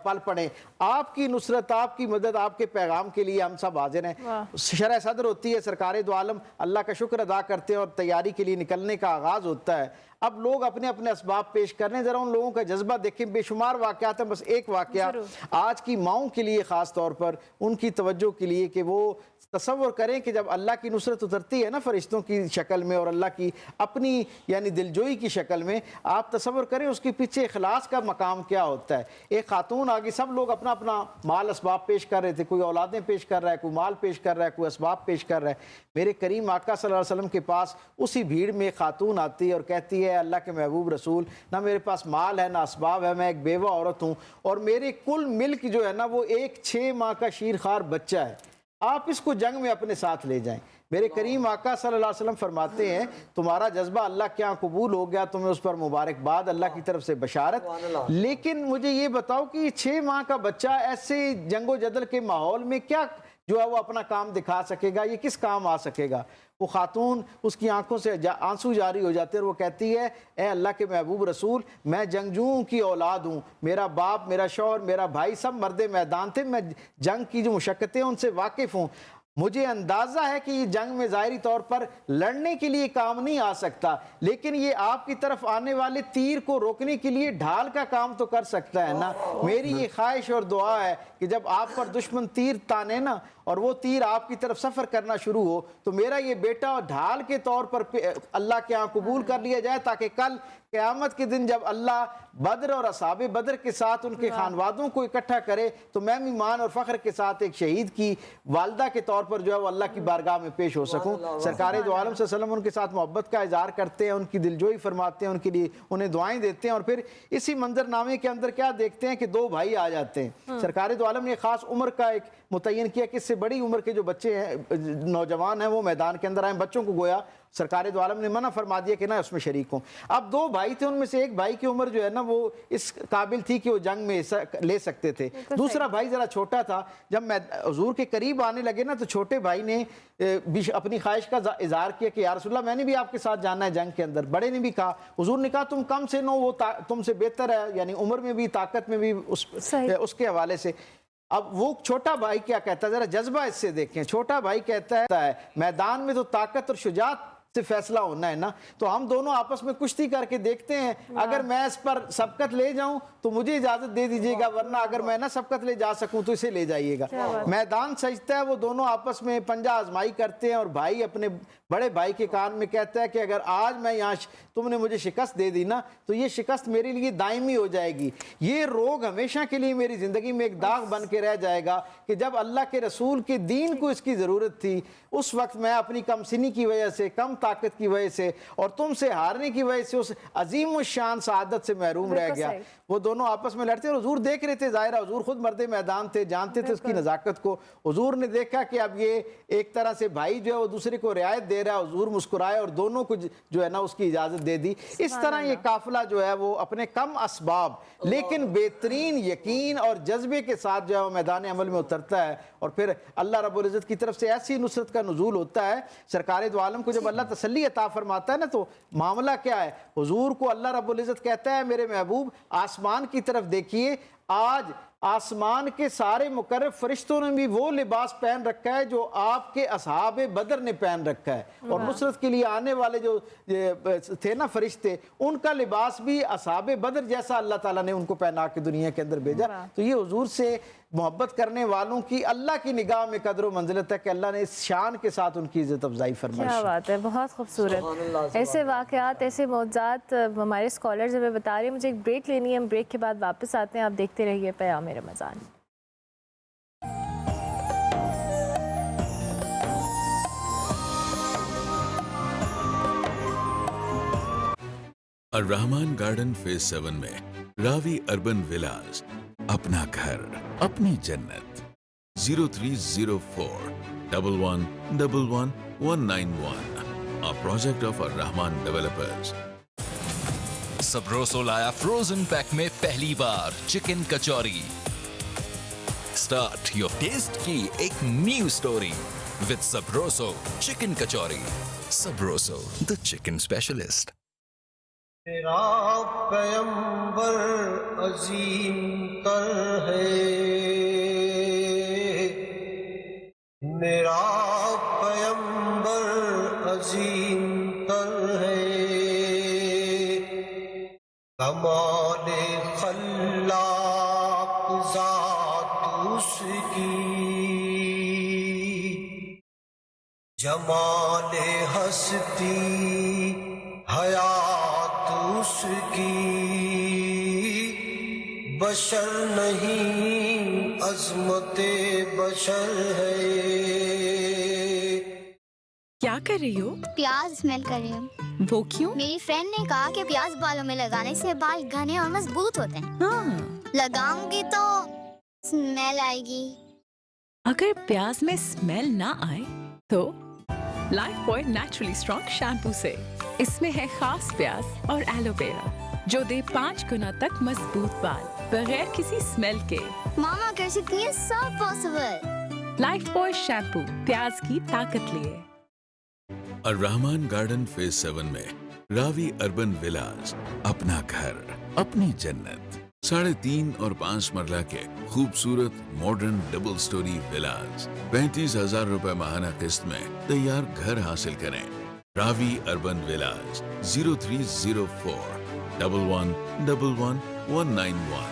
پل پڑیں, آپ کی نصرت, آپ کی مدد, آپ کے پیغام کے لیے ہم سب حاضر ہیں. شرح صدر ہوتی ہے, سرکار دو عالم اللہ کا شکر ادا کرتے ہیں اور تیاری کے لیے نکلنے کا آغاز ہوتا ہے. اب لوگ اپنے اپنے اسباب پیش کرنے, ذرا ان لوگوں کا جذبہ دیکھیں. بے شمار واقعات ہیں, بس ایک واقعہ آج کی ماؤں کے لیے خاص طور پر ان کی توجہ کے لیے کہ وہ تصور کریں کہ جب اللہ کی نصرت اترتی ہے نا فرشتوں کی شکل میں اور اللہ کی اپنی یعنی دلجوئی کی شکل میں, آپ تصور کریں اس کے پیچھے اخلاص کا مقام کیا ہوتا ہے. ایک خاتون آگے, سب لوگ اپنا اپنا مال اسباب پیش کر رہے تھے, کوئی اولادیں پیش کر رہا ہے, کوئی مال پیش کر رہا ہے, کوئی اسباب پیش کر رہا ہے. میرے کریم آقا صلی اللہ علیہ وسلم کے پاس اسی بھیڑ میں ایک خاتون آتی ہے اور کہتی ہے اللہ کے محبوب رسول نہ میرے پاس مال ہے نہ اسباب ہے, میں ایک بیوہ عورت ہوں اور میرے کل ملک جو ہے نا وہ ایک 6 ماہ کا شیرخوار بچہ ہے, آپ اس کو جنگ میں اپنے ساتھ لے جائیں. میرے کریم آقا صلی اللہ علیہ وسلم فرماتے ہیں تمہارا جذبہ اللہ کے ہاں قبول ہو گیا, تمہیں اس پر مبارکباد, اللہ کی طرف سے بشارت. لیکن مجھے یہ بتاؤ کہ 6 ماہ کا بچہ ایسے جنگ و جدل کے ماحول میں کیا جو ہے وہ اپنا کام دکھا سکے گا, یہ کس کام آ سکے گا. وہ خاتون اس کی آنکھوں سے آنسو جاری ہو جاتے ہیں اور وہ کہتی ہے اے اللہ کے محبوب رسول میں جنگجوؤں کی اولاد ہوں, میرا باپ, میرا شوہر, میرا بھائی سب مرد میدان تھے, میں جنگ کی جو مشقتیں ان سے واقف ہوں. مجھے اندازہ ہے کہ یہ جنگ میں ظاہری طور پر لڑنے کے لیے کام نہیں آ سکتا, لیکن یہ آپ کی طرف آنے والے تیر کو روکنے کے لیے ڈھال کا کام تو کر سکتا ہے نا. میری یہ خواہش اور دعا ہے کہ جب آپ پر دشمن تیر تانے نا اور وہ تیر آپ کی طرف سفر کرنا شروع ہو تو میرا یہ بیٹا ڈھال کے طور پر اللہ کے ہاں قبول کر لیا جائے, تاکہ کل قیامت کے دن جب اللہ بدر اور اصحاب بدر کے ساتھ ان کے خانوادوں کو اکٹھا کرے تو میں ایمان اور فخر کے ساتھ ایک شہید کی والدہ کے طور پر جو ہے وہ اللہ کی بارگاہ میں پیش ہو سکوں. سرکار دو عالم صلی اللہ علیہ وسلم ان کے ساتھ محبت کا اظہار کرتے ہیں, ان کی دلجوئی فرماتے ہیں, ان کے لیے انہیں دعائیں دیتے ہیں, اور پھر اسی منظر نامے کے اندر کیا دیکھتے ہیں کہ 2 بھائی آ جاتے ہیں. سرکار دو عالم نے خاص عمر کا ایک متعین کیا کہ اس سے بڑی عمر کے جو بچے ہیں نوجوان ہیں وہ میدان کے اندر آئیں. بچوں کو گویا سرکار دو عالم نے منع فرما دیا کہ نہ اس میں شریک ہوں. اب 2 بھائی تھے, ان میں سے ایک بھائی کی عمر جو ہے نا وہ اس قابل تھی کہ وہ جنگ میں حصہ لے سکتے تھے, دوسرا بھائی ذرا چھوٹا تھا. جب میں حضور کے قریب آنے لگے نا تو چھوٹے بھائی نے اپنی خواہش کا اظہار کیا کہ یا رسول اللہ میں نے بھی آپ کے ساتھ جانا ہے جنگ کے اندر. بڑے نے بھی کہا, حضور نے کہا تم کم سے نو, وہ تم سے بہتر ہے, یعنی عمر میں بھی طاقت میں بھی اس کے حوالے سے. اب وہ چھوٹا بھائی کیا کہتا ہے, ذرا جذبہ اس سے دیکھیں. چھوٹا بھائی کہتا ہے میدان میں تو طاقت اور شجاعت سے فیصلہ ہونا ہے نا, تو ہم دونوں آپس میں کشتی کر کے دیکھتے ہیں, اگر میں اس پر سبقت لے جاؤں تو مجھے اجازت دے دیجیے گا, ورنہ اگر میں نہ سبقت لے جا سکوں تو اسے لے جائیے گا. میدان سجتا ہے, وہ دونوں آپس میں پنجہ آزمائی کرتے ہیں, اور بھائی اپنے بڑے بھائی کے کان میں کہتا ہے کہ اگر آج میں یہاں تم نے مجھے شکست دے دی نا تو یہ شکست میرے لیے دائمی ہو جائے گی, یہ روگ ہمیشہ کے لیے میری زندگی میں ایک داغ بن کے رہ جائے گا کہ جب اللہ کے رسول کے دین کو اس کی ضرورت تھی اس وقت میں اپنی کم سنی کی وجہ سے, کم طاقت کی وجہ سے اور تم سے ہارنے کی وجہ سے اس عظیم الشان سعادت سے محروم رہ گیا. وہ دونوں آپس میں لڑتے, اور حضور دیکھ رہے تھے, ظاہرہ حضور خود مرد میدان تھے, جانتے تھے اس کی نزاکت کو. حضور نے دیکھا کہ اب یہ ایک طرح سے بھائی جو ہے وہ دوسرے کو رعایت دے رہا ہے, حضور مسکرائے اور دونوں کو جو ہے نا اس کی اجازت دے دی. اس طرح یہ قافلہ جو ہے وہ اپنے کم اسباب لیکن بہترین یقین اور جذبے کے ساتھ جو ہے وہ میدان عمل میں اترتا ہے, اور پھر اللہ رب العزت کی طرف سے ایسی نصرت کا نزول ہوتا ہے. سرکار دو عالم کو جب اللہ تسلی عطا فرماتا ہے نا تو معاملہ کیا ہے, حضور کو اللہ رب العزت کہتا ہے میرے محبوب آسمان کی طرف دیکھیے, آج آسمان کے سارے مقرب فرشتوں نے بھی وہ لباس پہن رکھا ہے جو آپ کے اصحاب بدر نے پہن رکھا ہے, اور نصرت کے لیے آنے والے جو تھے نا فرشتے, ان کا لباس بھی اصحاب بدر جیسا اللہ تعالیٰ نے ان کو پہنا کے دنیا کے اندر بھیجا. تو یہ حضور سے محبت کرنے والوں کی اللہ کی نگاہ میں قدر و منزلت ہے کہ اللہ نے اس شان کے ساتھ ان کی عزت افزائی فرمائی. کیا بات ہے, بہت خوبصورت. ایسے واقعات, ایسے معجزات ہمارے اسکالرز ہمیں بتا رہے ہیں. مجھے ایک بریک لینی ہے, ہم بریک کے بعد واپس آتے ہیں. آپ دیکھتے رہیے پیام رمضان. الرحمان گارڈن فیز 7 میں راوی اربن ولاز, اپنا گھر اپنی جنت. 0304 111191, a project of Al-Rehman developers. Sabroso لایا فروزن پیک میں پہلی بار chicken kachori. Start your taste کی ایک new story with Sabroso chicken kachori. Sabroso the chicken specialist. میرا پیمبر عظیم تر ہے, میرا پیمبر عظیم تر ہے, کمال خلاق ذات اس کی, جمال ہستی حیات اس کی, بشر نہیں عظمت بشر ہے. کیا کر رہی ہو؟ پیاز اسمیل کر رہی ہوں. وہ کیوں؟ میری فرینڈ نے کہا کہ پیاز بالوں میں لگانے سے بال گھنے اور مضبوط ہوتے ہیں. ہاں, لگاؤں گی تو اسمیل آئے گی. اگر پیاز میں اسمیل نہ آئے تو life boy naturally strong shampoo سے. اس میں ہے خاص پیاز اور ایلو ویرا جو دے 5 گنا تک مضبوط بال بغیر کسی اسمیل کے. ماما کر سکتی ہے سب پاسبل. لائف بوائے شیمپو, پیاز کی طاقت لیے. الرحمان گارڈن فیز 7 میں راوی اربن ولاز, اپنا گھر اپنی جنت. 3.5 اور 5 مرلہ کے خوبصورت ماڈرن ڈبل سٹوری ولاز. 35,000 روپے ماہانہ قسط میں تیار گھر حاصل کریں. Ravi urban villas. 0304 111191,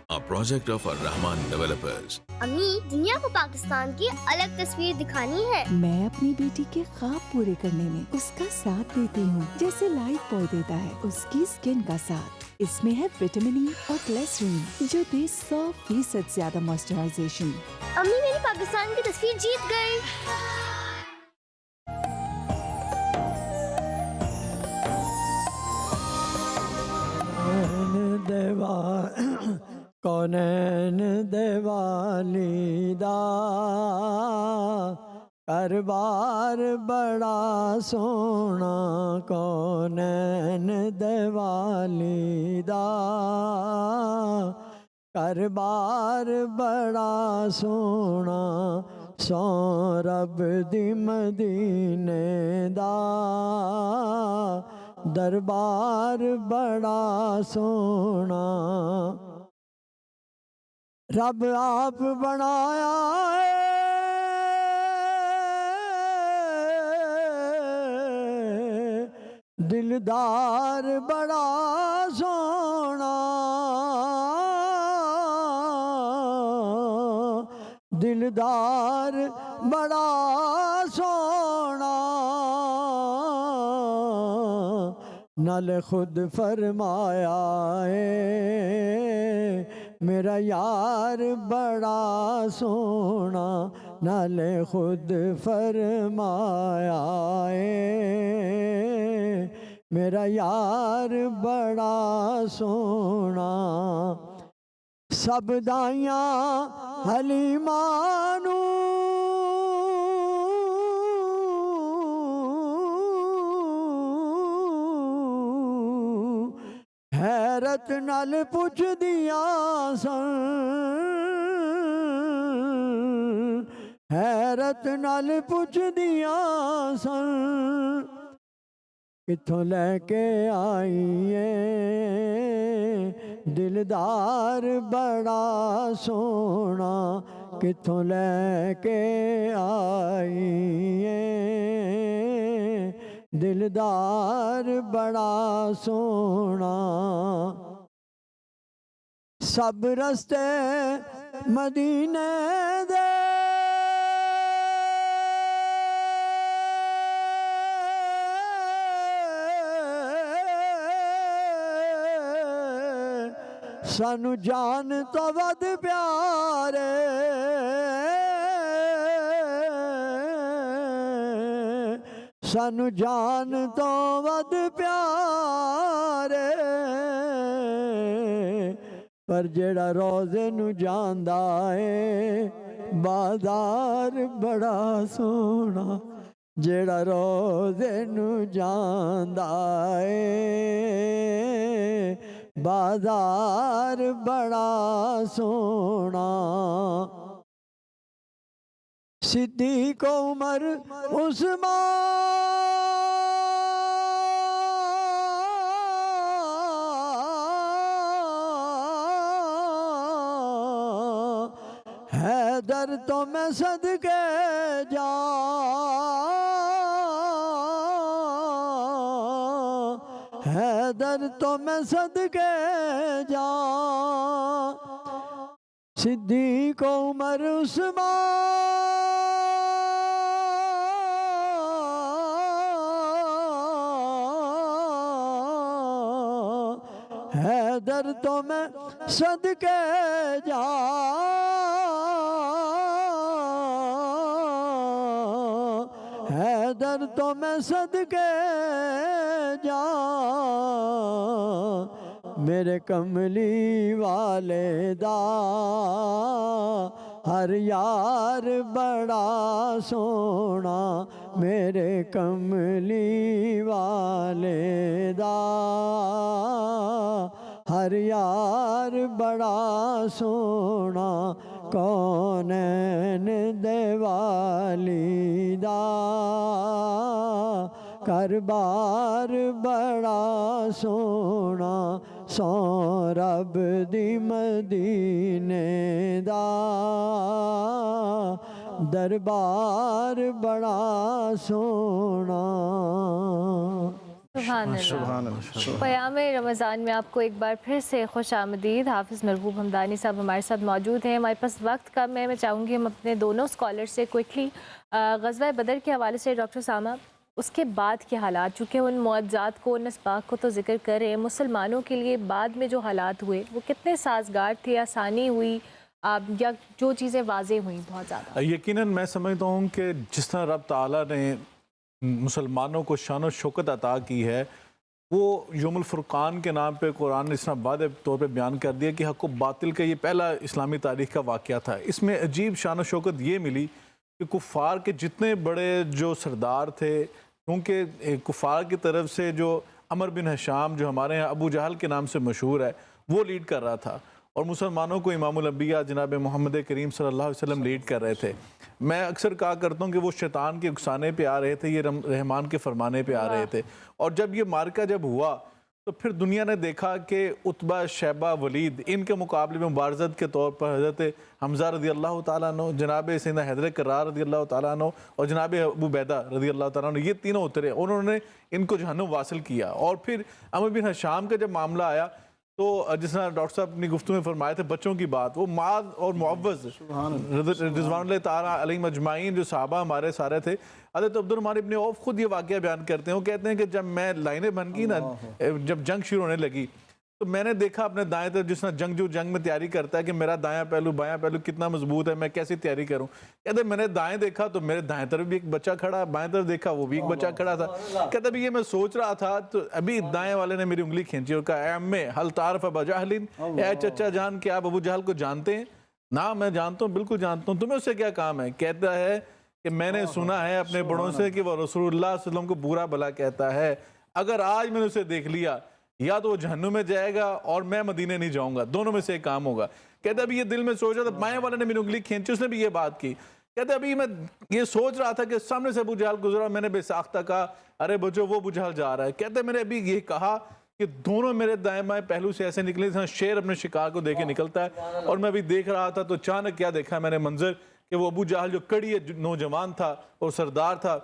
a project of Al-Rehman developers. امی, دنیا کو پاکستان کی الگ تصویر دکھانی ہے. میں اپنی بیٹی کے خواب پورے کرنے میں اس کا ساتھ دیتی ہوں, جیسے لائف بوائے دیتا ہے اس کی اسکن کا ساتھ. اس میں ہے وٹامن ای اور گلیسرین جو دے 100% زیادہ موئسچرائزیشن. امی, میری پاکستان کی تصویر جیت گئی. کونین دیوالی دا دربار بڑا سونا, کونین دیوالی دا دربار بڑا سونا, سو رب دی مدینے دا دربار بڑا سونا. رب آپ بنایا ہے دلدار بڑا سونا دلدار بڑا سونا نال خود فرمایا ہے میرا یار بڑا سونا نال خود فرمایا ہے میرا یار بڑا سونا سب دائیاں حلیمانو حیرت نال پوچھ دیا سن حیرت نال پوچھ دیا سن کتھوں لے کے آئیے دلدار بڑا سونا کتھوں لے کے آئیے دلدار بڑا سونا سب رستے مدینے دے سانو جان تو ود پیارے سانو جان تو ود پیارے پر جڑا روزے نو جاندا ہے بازار بڑا سونا جڑا روزے نو جاندا ہے بازار بڑا سونا صدیق عمر عثمان حیدر تو میں صدقے جا حیدر تو میں صدقے جا صدیق عمر عثمان حیدر تو میں صدقے جا حیدر تو میں صدقے جا میرے کملی والے دا ہر یار بڑا سونا میرے کملی والے دا ہر یار بڑا سونا کونین دے والی دا کربار بڑا سونا سو رب دی مدینے دا دربار بڑا سونا سبحان اللہ۔ پیام رمضان میں آپ کو ایک بار پھر سے خوش آمدید۔ حافظ مرغوب حمدانی صاحب ہمارے ساتھ موجود ہیں۔ ہمارے پاس وقت کم ہے، میں چاہوں گی ہم اپنے دونوں اسکالر سے کوئکلی غزوہ بدر کے حوالے سے ڈاکٹر سامہ اس کے بعد کے حالات، چونکہ ان معجزات کو، ان اسباق کو تو ذکر کر رہے ہیں، مسلمانوں کے لیے بعد میں جو حالات ہوئے وہ کتنے سازگار تھے، آسانی ہوئی یا جو چیزیں واضح ہوئیں بہت زیادہ؟ یقیناً میں سمجھتا ہوں کہ جس طرح رب تعالیٰ نے مسلمانوں کو شان و شوکت عطا کی ہے، وہ یوم الفرقان کے نام پہ قرآن نے اس طرح واضح طور پہ بیان کر دیا کہ حق و باطل کا یہ پہلا اسلامی تاریخ کا واقعہ تھا۔ اس میں عجیب شان و شوکت یہ ملی کہ کفار کے جتنے بڑے جو سردار تھے، کیونکہ کفار کی طرف سے جو عمر بن ہشام جو ہمارے ہاں ابو جہل کے نام سے مشہور ہے، وہ لیڈ کر رہا تھا، اور مسلمانوں کو امام الانبیاء جناب محمد کریم صلی اللہ علیہ وسلم لیڈ کر رہے تھے۔ میں اکثر کہا کرتا ہوں کہ وہ شیطان کے اکسانے پہ آ رہے تھے، یہ رحمان کے فرمانے پہ آ رہے تھے، اور جب یہ مارکہ جب ہوا تو پھر دنیا نے دیکھا کہ عتبہ، شیبہ، ولید ان کے مقابلے میں مبارزت کے طور پر حضرت حمزہ رضی اللہ تعالیٰ عنہ، جناب سیدنا حیدر کرار رضی اللہ تعالیٰ عنہ اور جناب ابو عبیدہ رضی اللہ تعالیٰ عنہ، یہ تینوں اترے، انہوں نے ان کو جہنم واصل کیا. اور پھر عمرو بن حشام کا جب معاملہ آیا تو جس طرح ڈاکٹر صاحب اپنی گفتگو میں فرمائے تھے بچوں کی بات، وہ معاذ اور معوذ رضوان اللہ تعالیٰ علیہم اجمعین جو صحابہ ہمارے سارے تھے، حضرت عبد الرحمن ابن عوف خود یہ واقعہ بیان کرتے ہیں. وہ کہتے ہیں کہ جب میں لائنیں بن گئی نا، جب جنگ شروع ہونے لگی تو میں نے دیکھا اپنے دائیں طرف، جس طرح جنگ میں تیاری کرتا ہے کہ میرا دایاں پہلو بایاں پہلو کتنا مضبوط ہے، میں کیسی تیاری کروں. کہتے میں نے دائیں دیکھا تو میرے دائیں طرف بھی ایک بچہ کھڑا، بائیں طرف دیکھا وہ بھی ایک بچہ کھڑا تھا. کہتا بھی یہ میں سوچ رہا تھا تو ابھی دائیں والے نے میری انگلی کھینچی اور کہا اے امّے حل تعرف ابا جہل، اے چچا جان کہ آپ ابو جہل کو جانتے ہیں؟ نا میں جانتا ہوں، بالکل جانتا ہوں. تمہیں اس سے کیا کام ہے؟ کہتا ہے کہ میں نے سنا ہے اپنے بڑوں سے کہ وہ رسول اللہ صلی اللہ علیہ وسلم کو برا بھلا کہتا ہے، اگر آج میں نے اسے دیکھ لیا یا تو وہ جہنم میں جائے گا اور میں مدینے نہیں جاؤں گا، دونوں میں سے ایک کام ہوگا. کہتا ابھی یہ دل میں سوچ رہا تھا، بائیں والے نے میری انگلی کھینچی، اس نے بھی یہ بات کی. کہتا ابھی میں یہ سوچ رہا تھا کہ سامنے سے ابو جہل گزرا، میں نے بے ساختہ کہا ارے بچو وہ ابو جہل جا رہا ہے. کہتے میں نے ابھی یہ کہا کہ دونوں میرے دائیں بائیں پہلو سے ایسے نکلے جیسے شیر اپنے شکار کو دیکھ کے نکلتا ہے. اور میں ابھی دیکھ رہا تھا تو اچانک کیا دیکھا میں نے منظر کہ وہ ابو جہل جو کڑی نوجوان تھا اور سردار تھا،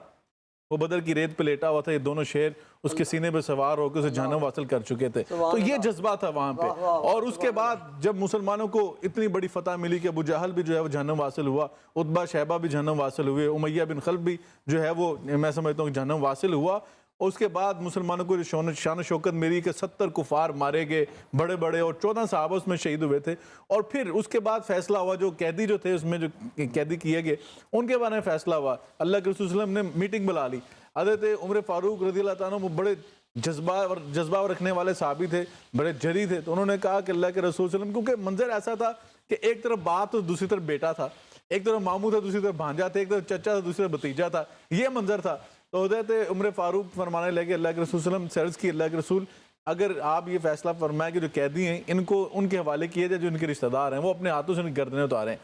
وہ بدر کی ریت پہ لیٹا ہوا تھا، یہ دونوں شیر اس کے سینے پہ سوار ہو کے اسے جہنم واصل کر چکے تھے. تو یہ جذبہ تھا وہاں پہ. اور اس کے بعد جب مسلمانوں کو اتنی بڑی فتح ملی کہ ابو جہل بھی جو ہے وہ جہنم واصل ہوا، عتبہ شیبہ بھی جہنم واصل ہوئے، امیہ بن خلف بھی جو ہے وہ میں سمجھتا ہوں جہنم واصل ہوا. اور اس کے بعد مسلمانوں کو جو شان و شوکت ملی کہ 70 کفار مارے گئے بڑے بڑے، اور 14 صحابہ اس میں شہید ہوئے تھے. اور پھر اس کے بعد فیصلہ ہوا، جو قیدی جو تھے اس میں جو قیدی کیے گئے ان کے بارے میں فیصلہ ہوا. اللہ کے رسول صلی اللہ علیہ وسلم نے میٹنگ بلا لی. حضرت عمر فاروق رضی اللہ تعالیٰ وہ بڑے جذبہ رکھنے والے صحابی تھے، بڑے جری تھے. تو انہوں نے کہا کہ اللہ کے رسول صلی اللہ علیہ وسلم، کیونکہ منظر ایسا تھا کہ ایک طرف باپ تو دوسری طرف بیٹا تھا، ایک طرف ماموں تھا دوسری طرف بھانجا تھا، ایک طرف چچا تھا دوسری طرف بھتیجا تھا، یہ منظر تھا. تو حضرت عمر فاروق فرمانے لگے اللہ کے رسول صلی اللہ علیہ وسلم سے عرض کی، اللہ کے رسول اگر آپ یہ فیصلہ فرمائیں کہ جو قیدی ہیں ان کو ان کے حوالے کیے جائے جو ان کے رشتہ دار ہیں، وہ اپنے ہاتھوں سے گردنیں اتاریں.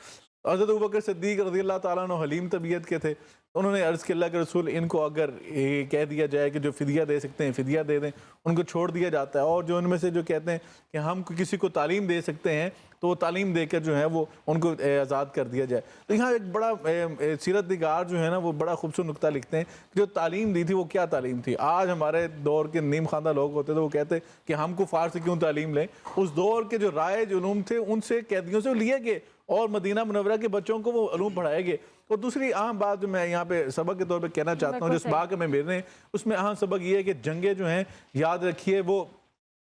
حضرت ابوبکر صدیق رضی اللہ تعالیٰ عنہ حلیم طبیعت کے تھے، انہوں نے عرض کی اللہ کے رسول ان کو اگر یہ کہہ دیا جائے کہ جو فدیہ دے سکتے ہیں فدیہ دے دیں، ان کو چھوڑ دیا جاتا ہے. اور جو ان میں سے جو کہتے ہیں کہ ہم کسی کو تعلیم دے سکتے ہیں تو وہ تعلیم دے کر جو ہے وہ ان کو آزاد کر دیا جائے. تو یہاں ایک بڑا سیرت نگار جو ہے نا وہ بڑا خوبصورت نقطہ لکھتے ہیں کہ جو تعلیم دی تھی وہ کیا تعلیم تھی. آج ہمارے دور کے نیم خواندہ لوگ ہوتے تھے، وہ کہتے کہ ہم کفار سے کیوں تعلیم لیں. اس دور کے جو رائج علوم تھے ان سے قیدیوں سے لیے گئے اور مدینہ منورہ کے بچوں کو وہ علوم پڑھائے گئے. اور دوسری اہم بات جو میں یہاں پہ سبق کے طور پہ کہنا چاہتا ہوں، جو اسباق ہمیں مل رہے ہیں اس میں اہم سبق یہ ہے کہ جنگیں جو ہیں یاد رکھیے وہ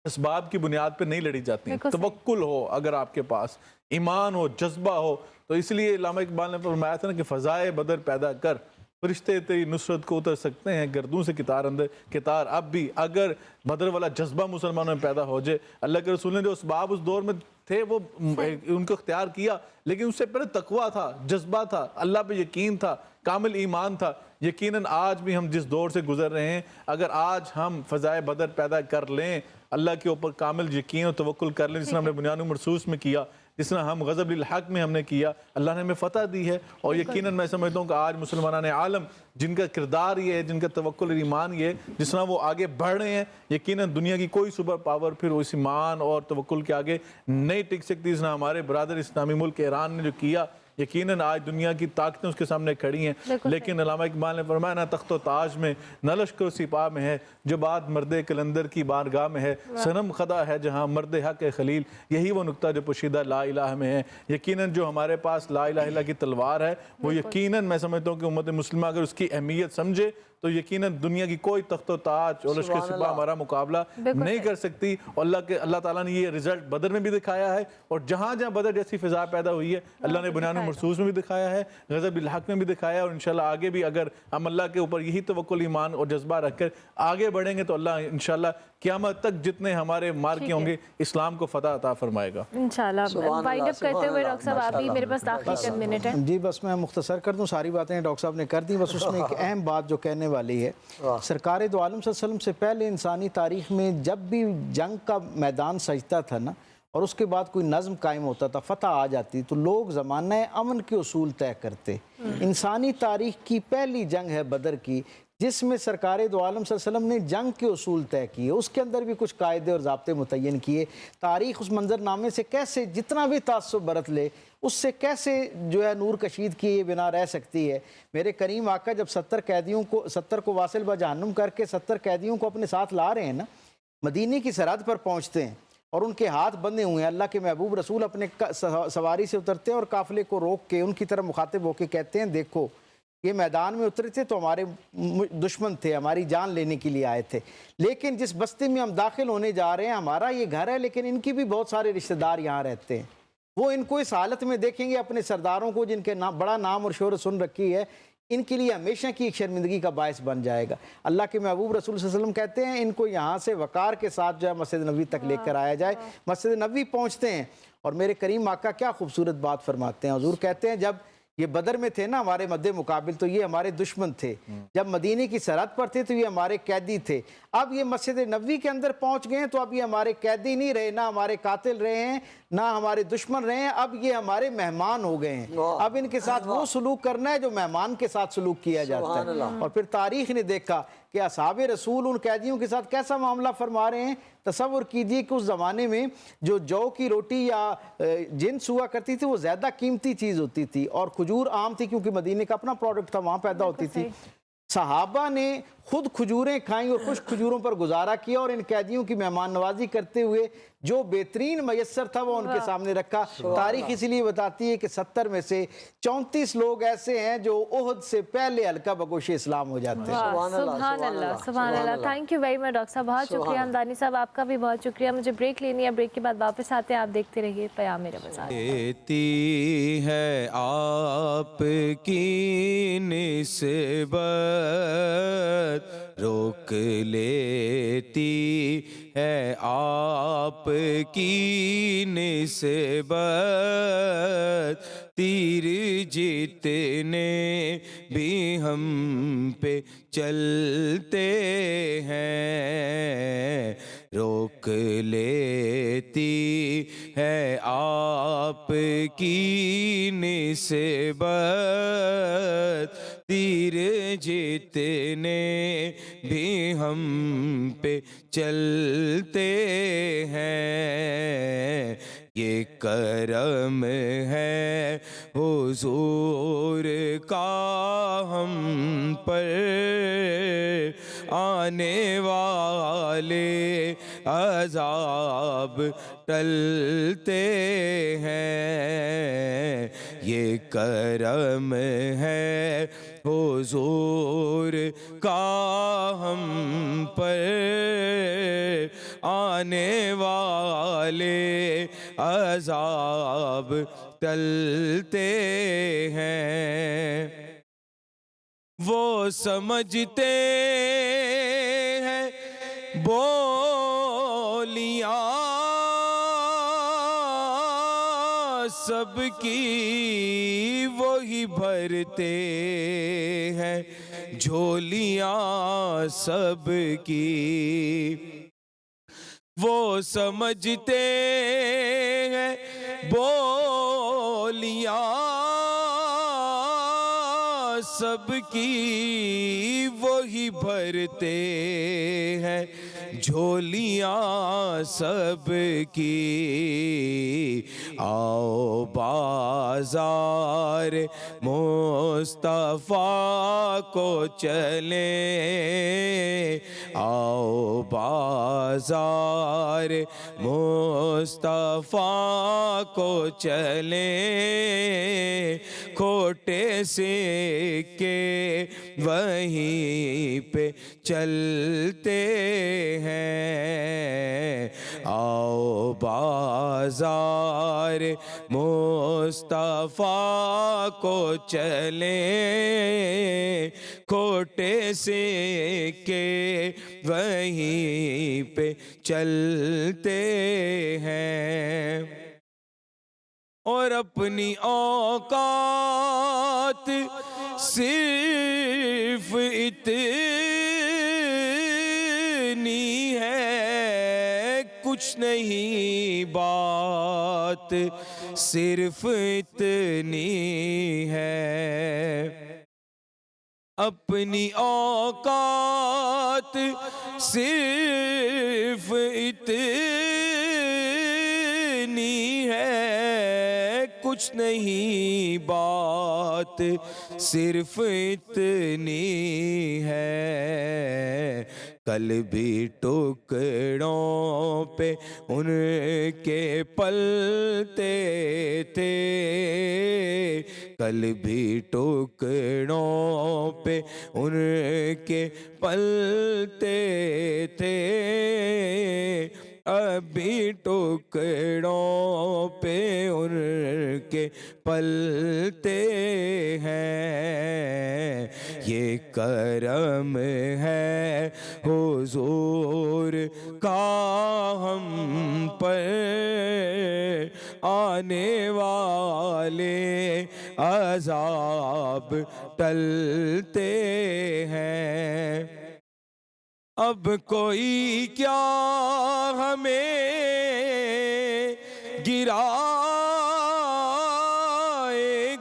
اسباب کی بنیاد پہ نہیں لڑی جاتی ہیں. توکل ہو، اگر آپ کے پاس ایمان ہو، جذبہ ہو. تو اس لیے علامہ اقبال نے فرمایا تھا نا کہ فضائے بدر پیدا کر، فرشتے تیری نصرت کو اتر سکتے ہیں گردوں سے کتار اندر کتار اب بھی. اگر بدر والا جذبہ مسلمانوں میں پیدا ہو جائے، اللہ کے رسول نے جو اسباب اس دور میں تھے وہ ان کو اختیار کیا، لیکن اس سے پہلے تقویٰ تھا، جذبہ تھا، اللہ پہ یقین تھا، کامل ایمان تھا. یقیناً آج بھی ہم جس دور سے گزر رہے ہیں، اگر آج ہم فضائے بدر پیدا کر لیں، اللہ کے اوپر کامل یقین اور توکل کر لیں، جس نے ہم نے بنیاد مرصوص میں کیا، جس طرح ہم غضب للحق میں ہم نے کیا، اللہ نے ہمیں فتح دی ہے. اور یقیناً میں سمجھتا ہوں کہ آج مسلمانان عالم جن کا کردار یہ ہے، جن کا توکل اور ایمان یہ ہے، جس طرح وہ آگے بڑھ رہے ہیں، یقیناً دنیا کی کوئی سپر پاور پھر اس ایمان اور توکل کے آگے نہیں ٹک سکتی. جس طرح ہمارے برادر اسلامی ملک ایران نے جو کیا، یقیناً آج دنیا کی طاقتیں اس کے سامنے کھڑی ہیں. لیکن علامہ اقبال نے فرمایا نہ تخت و تاج میں نہ لشکر و سپاہ میں ہے، جو بات مرد کلندر کی بارگاہ میں ہے. صنم خدا ہے جہاں مرد حق ہے خلیل، یہی وہ نقطہ جو پوشیدہ لا الہ میں ہے. یقیناً جو ہمارے پاس لا الہ الا کی تلوار ہے، وہ یقیناً میں سمجھتا ہوں کہ امت مسلمہ اگر اس کی اہمیت سمجھے تو یقیناً دنیا کی کوئی تخت و تاج اور لشکر سپاہ ہمارا مقابلہ نہیں کر سکتی. اور اللہ تعالیٰ نے یہ رزلٹ بدر میں بھی دکھایا ہے، اور جہاں جہاں بدر جیسی فضا پیدا ہوئی ہے اللہ نے بنیاد مرصوص میں بھی دکھایا ہے، غضب الحق میں بھی دکھایا ہے. اور انشاءاللہ آگے بھی اگر ہم اللہ کے اوپر یہی توکل ایمان اور جذبہ رکھ کر آگے بڑھیں گے تو اللہ انشاءاللہ قیامت تک جتنے ہمارے مارکے ہوں گے اسلام کو فتح عطا فرمائے گا انشاءاللہ. وائنڈ اپ کرتے ہوئے ڈاکٹر صاحب آپ بھی، میرے پاس آخری چند منٹ ہے. جی بس میں مختصر کر دوں، ساری باتیں ڈاکٹر صاحب نے کر دی. بس اس میں ایک اہم بات جو کہنے والی ہے، سرکار دو عالم صلی اللہ علیہ وسلم سے پہلے انسانی تاریخ میں جب بھی جنگ کا میدان سجتا تھا نا، اور اس کے بعد کوئی نظم قائم ہوتا تھا، فتح آ جاتی، تو لوگ زمانہ امن کے اصول طے کرتے. انسانی تاریخ کی پہلی جنگ ہے بدر کی، جس میں سرکار دو عالم صلی اللہ علیہ وسلم نے جنگ کے اصول طے کیے، اس کے اندر بھی کچھ قاعدے اور ضابطے متعین کیے. تاریخ اس منظر نامے سے کیسے جتنا بھی تعصب برت لے اس سے کیسے جو ہے نور کشید کی بنا رہ سکتی ہے. میرے کریم آقا جب 70 کو واصل بجہنم کر کے 70 قیدیوں کو اپنے ساتھ لا رہے ہیں نا، مدینے کی سرحد پر پہنچتے ہیں اور ان کے ہاتھ بندھے ہوئے ہیں. اللہ کے محبوب رسول اپنے سواری سے اترتے ہیں اور قافلے کو روک کے ان کی طرف مخاطب ہو کے کہتے ہیں دیکھو یہ میدان میں اترے تھے تو ہمارے دشمن تھے، ہماری جان لینے کے لیے آئے تھے، لیکن جس بستی میں ہم داخل ہونے جا رہے ہیں ہمارا یہ گھر ہے، لیکن ان کی بھی بہت سارے رشتہ دار یہاں رہتے ہیں. وہ ان کو اس حالت میں دیکھیں گے اپنے سرداروں کو جن کے بڑا نام اور شہرت سن رکھی ہے، ان کے لیے ہمیشہ کی ایک شرمندگی کا باعث بن جائے گا. اللہ کے محبوب رسول صلی اللہ علیہ وسلم کہتے ہیں ان کو یہاں سے وقار کے ساتھ جو ہے مسجد نبوی تک لے کر آیا جائے. مسجد نبوی پہنچتے ہیں اور میرے کریم آقا کیا خوبصورت بات فرماتے ہیں. حضور کہتے ہیں جب یہ بدر میں تھے نا ہمارے مد مقابل تو یہ ہمارے دشمن تھے، جب مدینے کی سرحد پر تھے تو یہ ہمارے قیدی تھے، اب یہ مسجد نبوی کے اندر پہنچ گئے ہیں تو اب یہ ہمارے قیدی نہیں رہے، نہ ہمارے قاتل رہے ہیں نہ ہمارے دشمن رہے ہیں، اب یہ ہمارے مہمان ہو گئے ہیں. اب ان کے ساتھ وہ سلوک کرنا ہے جو مہمان کے ساتھ سلوک کیا جاتا ہے. اور پھر تاریخ نے دیکھا کہ اصحاب رسول ان قیدیوں کے ساتھ کیسا معاملہ فرما رہے ہیں. تصور کیجئے کہ اس زمانے میں جو کی روٹی یا جنس ہوا کرتی تھی وہ زیادہ قیمتی چیز ہوتی تھی اور کھجور عام تھی کیونکہ مدینے کا اپنا پروڈکٹ تھا، وہاں پیدا ہوتی تھی. صحابہ نے خود کھجوریں کھائیں اور خشک کھجوروں پر گزارا کیا اور ان قیدیوں کی مہمان نوازی کرتے ہوئے جو بہترین میسر تھا وہ ان کے سامنے رکھا. تاریخ اسی لیے بتاتی ہے کہ 70 میں سے 34 لوگ ایسے ہیں جو احد سے پہلے حلقہ بگوش اسلام ہو جاتے ہیں. سبحان اللہ سبحان اللہ. Thank you very much doctor صاحب، بہت شکریہ. ہمدانی صاحب آپ کا بھی بہت شکریہ. مجھے بریک لینی ہے، بریک کے بعد واپس آتے ہیں. آپ دیکھتے رہیے پیام رمضان. دیتی ہے آپ کی نسبت روک لیتی ہے آپ کی نسبت تیر جتنے بھی ہم پہ چلتے ہیں روک لیتی ہے آپ کی نسبت تیر جتنے بھی ہم پہ چلتے ہیں یہ کرم ہے حضور کا ہم پر آنے والے عذاب ٹلتے ہیں یہ کرم ہے حضور کا ہم پر آنے والے عذاب ٹلتے ہیں وہ سمجھتے ہیں بولیاں سب کی وہی بھرتے ہیں جھولیاں سب کی وہ سمجھتے ہیں بولیاں سب کی وہی بھرتے ہیں جھولیاں سب کی آؤ بازار مصطفیٰ کو چلیں آؤ بازار مصطفیٰ کو چلیں کھوٹے سکے وہیں پہ چلتے ہیں آؤ بازار مصطفیٰ کو چلیں کھوٹے سکے وہیں پہ چلتے ہیں اور اپنی اوقات صرف اتنی ہے کچھ نہیں بات صرف اتنی ہے اپنی اوقات صرف اتنی ہے، کچھ نہیں بات صرف اتنی ہے، کل بھی ٹکڑوں پہ ان کے پلتے تھے، کل بھی ٹکڑوں پہ ان کے پلتے تھے، ابھی ٹکڑوں پہ ان کے پلتے ہیں، یہ کرم ہے حضور کا ہم پر، آنے والے عذاب ٹلتے ہیں، اب کوئی کیا ہمیں گرائے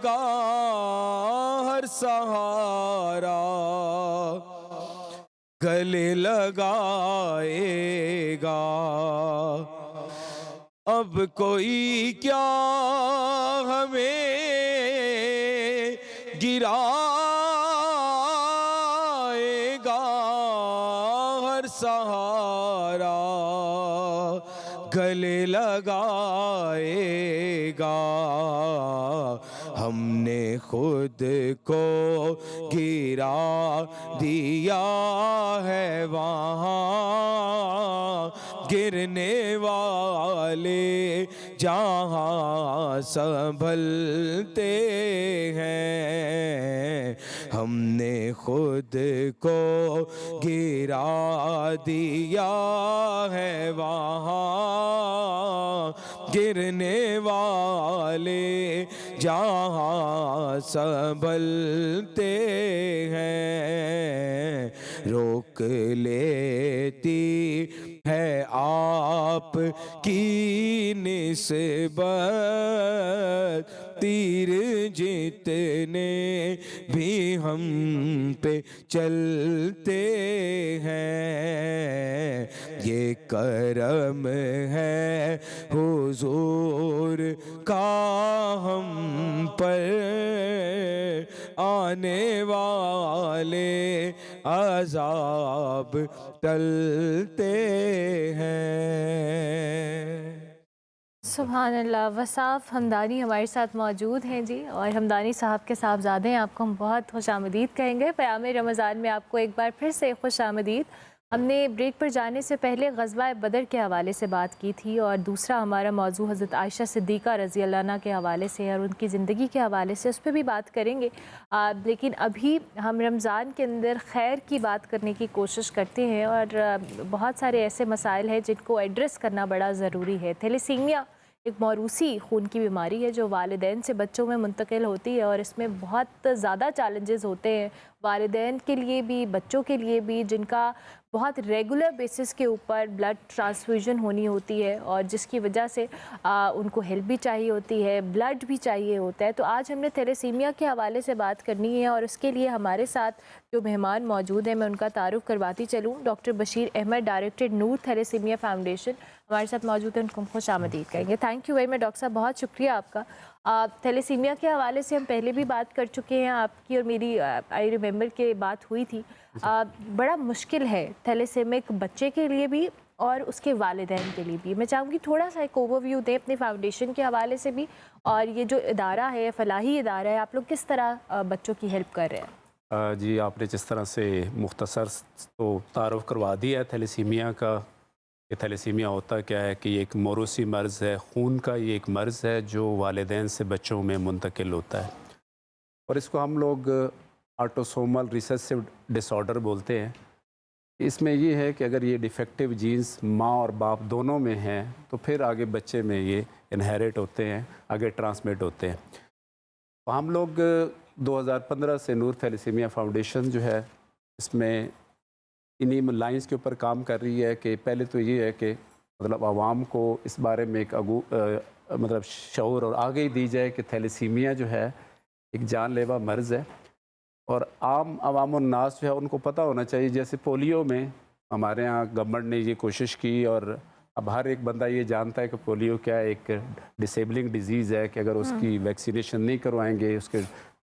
گا، ہر سہارا گلے لگائے گا، اب کوئی کیا ہمیں گرائے گا، ہر سہارا گلے لگائے گا، ہم نے خود کو گرا دیا ہے وہاں، گرنے والے جہاں سنبھلتے ہیں، ہم نے خود کو گرا دیا ہے وہاں، گرنے والے جہاں سنبھلتے ہیں، روک لیتی ہے آپ کی نسبت، تیر جتنے بھی ہم پہ چلتے ہیں، یہ کرم ہے حضور کا ہم پر، آنے والے عذاب ٹلتے ہیں۔ سبحان اللہ۔ وصاف ہمدانی ہمارے ساتھ موجود ہیں جی، اور ہمدانی صاحب کے صاحبزادے ہیں، آپ کو ہم بہت خوش آمدید کہیں گے۔ پیام رمضان میں آپ کو ایک بار پھر سے خوش آمدید۔ ہم نے بریک پر جانے سے پہلے غزوہ بدر کے حوالے سے بات کی تھی، اور دوسرا ہمارا موضوع حضرت عائشہ صدیقہ رضی اللہ عنہ کے حوالے سے اور ان کی زندگی کے حوالے سے، اس پہ بھی بات کریں گے، لیکن ابھی ہم رمضان کے اندر خیر کی بات کرنے کی کوشش کرتے ہیں، اور بہت سارے ایسے مسائل ہیں جن کو ایڈریس کرنا بڑا ضروری ہے۔ تھیلیسیمیا ایک موروثی خون کی بیماری ہے جو والدین سے بچوں میں منتقل ہوتی ہے، اور اس میں بہت زیادہ چیلنجز ہوتے ہیں والدین کے لیے بھی، بچوں کے لیے بھی، جن کا بہت ریگولر بیسس کے اوپر بلڈ ٹرانسفیوژن ہونی ہوتی ہے، اور جس کی وجہ سے ان کو ہیلپ بھی چاہیے ہوتی ہے، بلڈ بھی چاہیے ہوتا ہے۔ تو آج ہم نے تھیلیسیمیا کے حوالے سے بات کرنی ہے، اور اس کے لیے ہمارے ساتھ جو مہمان موجود ہیں میں ان کا تعارف کرواتی چلوں۔ ڈاکٹر بشیر احمد، ڈائریکٹر نور تھیلیسیمیا فاؤنڈیشن، ہمارے ساتھ موجود ہیں، ان کو ہم خوش آمدید کہیں گے۔ Thank you very much doctor صاحب، بہت شکریہ آپ کا۔ تھیلیسیمیا کے حوالے سے ہم پہلے بھی بات کر چکے ہیں، آپ کی اور میری آئی ریممبر کہ بات ہوئی تھی۔ بڑا مشکل ہے تھیلیسیمک بچے کے لیے بھی اور اس کے والدین کے لیے بھی۔ میں چاہوں گی تھوڑا سا ایک اوور ویو دیں اپنے فاؤنڈیشن کے حوالے سے بھی، اور یہ جو ادارہ ہے، فلاحی ادارہ ہے، آپ لوگ کس طرح بچوں کی ہیلپ کر رہے ہیں؟ جی، آپ نے جس طرح سے مختصر تو تعارف کروا دیا ہے تھیلیسیمیا کا، کہ تھیلیسیمیا ہوتا کیا ہے، کہ یہ ایک موروثی مرض ہے، خون کا یہ ایک مرض ہے جو والدین سے بچوں میں منتقل ہوتا ہے، اور اس کو ہم لوگ آٹوسومل ریسیسیو ڈس آرڈر بولتے ہیں۔ اس میں یہ ہے کہ اگر یہ ڈیفیکٹیو جینز ماں اور باپ دونوں میں ہیں تو پھر آگے بچے میں یہ انہیریٹ ہوتے ہیں، آگے ٹرانسمٹ ہوتے ہیں۔ تو ہم لوگ 2015 سے نور تھیلیسیمیا فاؤنڈیشن جو ہے، اس میں انہی لائنز کے اوپر کام کر رہی ہے کہ پہلے تو یہ ہے کہ مطلب عوام کو اس بارے میں ایک مطلب شعور اور آگے دی جائے کہ تھیلیسیمیا جو ہے ایک جان لیوا مرض ہے، اور عام عوام الناس جو ہے ان کو پتہ ہونا چاہیے. جیسے پولیو میں ہمارے ہاں گورنمنٹ نے یہ کوشش کی اور اب ہر ایک بندہ یہ جانتا ہے کہ پولیو کیا ایک ڈسیبلنگ ڈیزیز ہے کہ اگر اس کی ویکسینیشن نہیں کروائیں گے, اس کے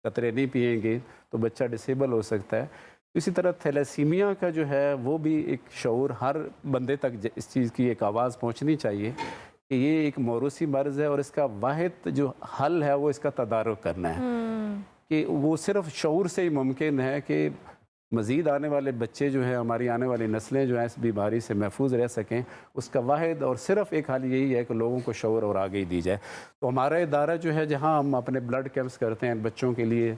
قطرے نہیں پئیں گے تو بچہ ڈسیبل ہو سکتا ہے. اسی طرح تھیلیسیمیا کا جو ہے وہ بھی ایک شعور ہر بندے تک اس چیز کی ایک آواز پہنچنی چاہیے کہ یہ ایک موروثی مرض ہے اور اس کا واحد جو حل ہے وہ اس کا تدارک کرنا ہے. کہ وہ صرف شعور سے ہی ممکن ہے کہ مزید آنے والے بچے جو ہیں, ہماری آنے والی نسلیں جو ہیں اس بیماری سے محفوظ رہ سکیں. اس کا واحد اور صرف ایک حل یہی ہے کہ لوگوں کو شعور اور آگاہی دی جائے. تو ہمارا ادارہ جو ہے جہاں ہم اپنے بلڈ کیمپس کرتے ہیں بچوں کے لیے,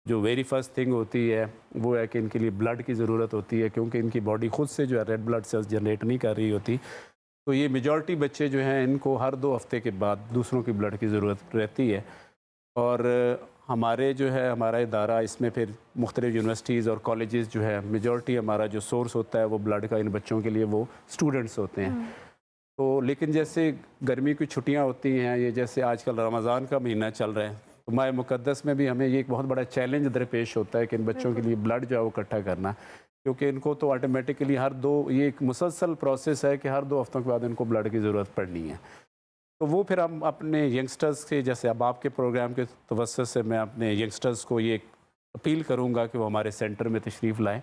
جو ویری فرسٹ تھنگ ہوتی ہے وہ ہے کہ ان کے لیے بلڈ کی ضرورت ہوتی ہے کیونکہ ان کی باڈی خود سے جو ہے ریڈ بلڈ سیلز جنریٹ نہیں کر رہی ہوتی. تو یہ میجورٹی بچے جو ہیں ان کو ہر 2 ہفتے کے بعد دوسروں کی بلڈ کی ضرورت رہتی ہے. اور ہمارے جو ہے ہمارا ادارہ اس میں پھر مختلف یونیورسٹیز اور کالجز جو ہے میجورٹی ہمارا جو سورس ہوتا ہے وہ بلڈ کا ان بچوں کے لیے وہ اسٹوڈنٹس ہوتے ہیں. تو لیکن جیسے گرمی کی چھٹیاں ہوتی ہیں, یہ جیسے آج کل رمضان کا مہینہ چل رہا ہے, تو ماہ مقدس میں بھی ہمیں یہ ایک بہت بڑا چیلنج درپیش ہوتا ہے کہ ان بچوں کے لیے بلڈ جو ہے وہ اکٹھا کرنا, کیونکہ ان کو تو آٹومیٹکلی یہ ایک مسلسل پروسیس ہے کہ ہر 2 ہفتوں کے بعد ان کو بلڈ کی ضرورت پڑنی ہے. تو وہ پھر ہم اپنے ینگسٹرز کے, جیسے اب آپ کے پروگرام کے توسط سے میں اپنے ینگسٹرز کو یہ اپیل کروں گا کہ وہ ہمارے سینٹر میں تشریف لائیں